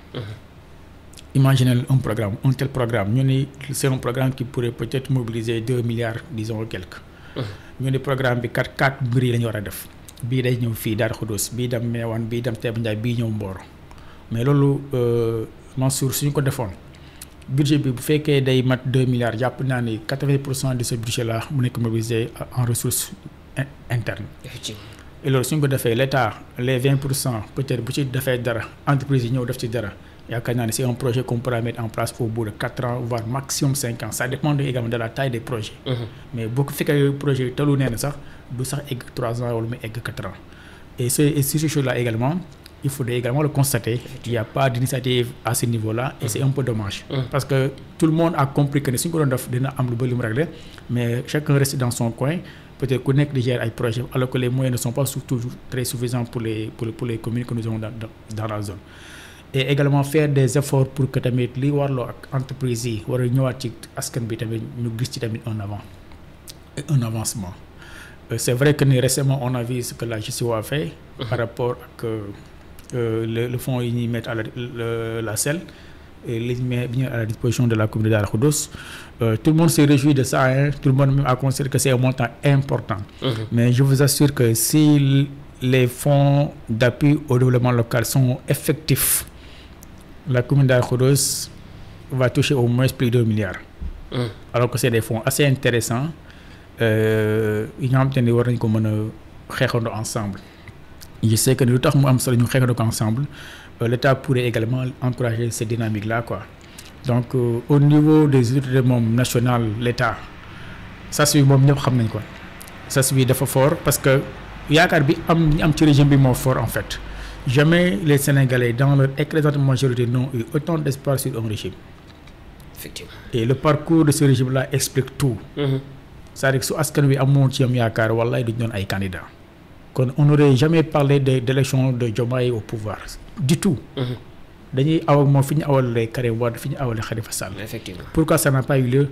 Imaginez un tel programme ñu ne c'est un programme qui pourrait peut-être mobiliser 2 milliards disons quelques. ñu ne programme bi 4 mbir yi la ñu war a def. bii day ñëw fii Darou Khoudoss bii dem Meouane bii dem Taïba Ndiaye bii ñëw Mboro mais loolu Mansour suñu ko defoon budget bi bu fekkee day mat 2 milliards jàpp naa ni 80% de ce budget là mu nekk mobilisé en ressources internes. Et loolu suñ ko defee l'État les 20% peut-être bu ci defee dara entreprise yi ñëw def ci dara yaakaar naa ne c'est un projet qu'on pourra mettre en place au bout de 4 ans voire maximum 5 ans ça dépend également de la taille des projets. Mais boo ko fekkee projet telu nee na sax du sax egg 3 ans wala mu egg 4 ans et sur ces choses-là également il faudrait également le constater il n'y a pas d'initiative à ce niveau-là et c'est un peu dommage parce que tout le monde a compris que ne suñ ko doon def dina am lu bëri lu mu régler mais chacun reste dans son coin peut-être ku nekk di gérer ay projets alors que les moyens ne sont pas toujours très suffisants pour les communes que nous avons dans la zone et également faire des efforts pour que tamit li warloo ak entreprise yi war a ñëwaat ci askan bi tamit ñu gis ci tamit un avancement. C'est vrai que récemment on a vu ce que la GCO a fait par rapport ak le fonds yi ñuy mettre à la SEL et li ñu à la disposition de la commune de Darou Khoudoss. Tout le monde se réjouit de ça tout le monde même a considéré que c'est un montant important. Mais je vous assure que si les fonds d'appui au développement local sont effectifs la commune de Darou Khoudoss va toucher au moins plus de 2 milliards. Alors que c'est des fonds assez intéressants yi nga xamante ne war nañ ko mën a xeexandoo ensemble je sais que lu tax mu am solo ñu xeexandoo ko ensemble l'État pourrait également encourager cette dynamique là quoi. Donc au niveau des autorités moom nationales l'État sas bi moom ñëpp xam nañ ko sas bi dafa fort parce que yaakaar bi am ci régime bi moo fort en fait. Jamais les Sénégalais dans leur écrasante majorité n'ont eu autant d'espoir sur un régime. Effectivement. Et le parcours de ce régime-là explique tout. C'est-à-dire que su askan wi amoon ci am yaakaar wallaay duñ doon ay candidats. kon on n'aurait jamais parlé d'élection de Diomaye au pouvoir du tout. dañuy aw ak moom fi ñu awalee Karim Wade fi ñu awalee Khalifa Sall. Effectivement. Pourquoi ça n'a pas eu lieu?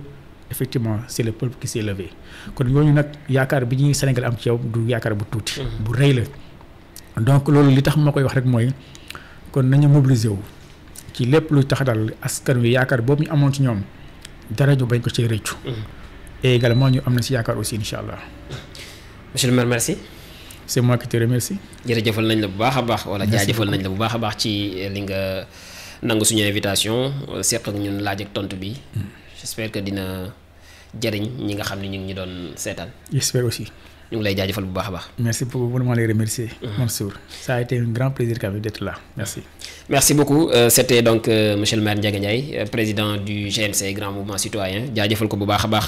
Effectivement c'est le peuple qui s'est levé kon ñooñu nag yaakaar bi ñuy Sénégal am ci yow du yaakaar bu tuuti. bu rëy la. donc loolu li tax ma koy wax rek mooy kon nañu mobiliser wu ci lépp luy tax daal askan wi yaakaar boobu ñu amoon ci ñoom dara ñu bañ ko ci rëccu. et également ñu am na si yaakaar aussi incha allah. monsieur le maire merci. c'est moi qui te remercie. jërëjëfal nañ la bu baax a baax. wala jaajëfal nañ la bu baax a baax ci li nga nangu suñu invitation seq ak ñun laaj ak tontu bi. j'espère que dina jëriñ ñi nga xam ne ñu ngi ñu doon seetaan. j'espère aussi. ñu ngi lay jaajëfal bu baax a baax. merci beaucoup vraiment les remercier. Mansour ça a été un grand plaisir quand même d'être là merci. Merci beaucoup c'était donc monsieur le maire Ndiaga Ndiaye président du GNC Grand Mouvement Citoyen jaajëfal ko bu baax a baax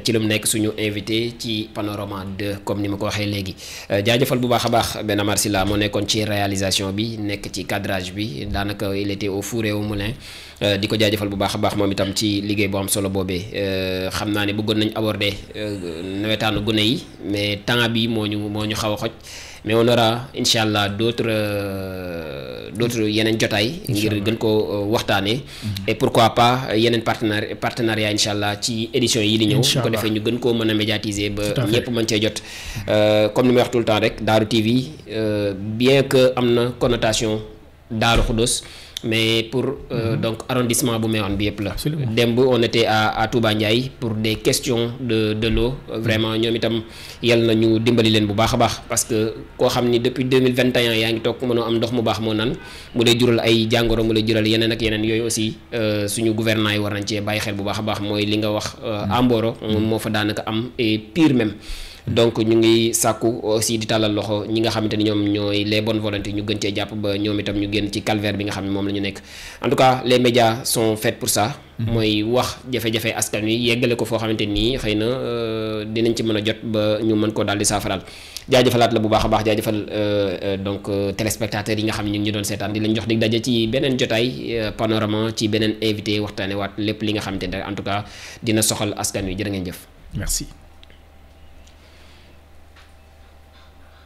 ci lu mu nekk suñu invité ci Panorama 2 comme ni ma ko waxee léegi jaajëfal bu baax a baax Ben Amar Sylla moo nekkoon ci réalisation bi nekk ci cadrage bi daanaka il était au four et au moulin di ko jaajëfal bu baax a baax moom itam ci liggéey bu am solo boobee xam naa ne bëggoon nañ aborder nawetaanu gune yi mais temps bi moo ñu xaw a xoj mais on aura incha allah d'autres yeneen jotaay ngir gën ko waxtaanee et pourquoi pas yeneen partenariat incha allah ci édition yi di ñëw bu ko defee ñu gën koo mën a médiatiser ba ñëpp mën cee jot comme ni may wax tout le temps rek Daaru TV bien que am na connotation Daaru Xudoos mais pour donc arrondissement bu Méouane bi yëpp la. démb on était à Touba Ndiaye pour des questions de l'eau vraiment ñoom itam yal na ñu dimbali leen bu baax a baax parce que koo xam ni depuis 2021 yaa ngi toog mënoo am ndox mu baax moo nan mu lay jural ay jàngoro mu lay jural yeneen ak yeneen yooyu aussi suñu gouvernement yi war nañ cee bàyyi xel bu baax a baax mooy li nga wax Amboro moom moo fa daanaka am et pire même. donc ñu ngi sàkku aussi di tàllal loxo ñi nga xamante ni ñoom ñooy les bonnes volontés ñu gën cee jàpp ba ñoom itam ñu génn ci calvaire bi nga xam ne moom la ñu nekk en tout cas les médias sont faits pour ça. mooy wax jafe-jafe askan wi yeggale ko foo xamante nii xëy na dinañ ci mën a jot ba ñu mën koo daal di saafaraal jaajëfalaat la bu baax a baax jaajëfal donc téléspectateurs yi nga xam ne ñu ngi ñu doon seetaan di lañ jox dig daje ci beneen jotaay Panorama ci beneen invité waxtaane waat lépp li nga xamante ne en tout cas dina soxal askan wi jërë ngeen jëf. merci.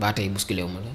baa tey bousculé wu ma la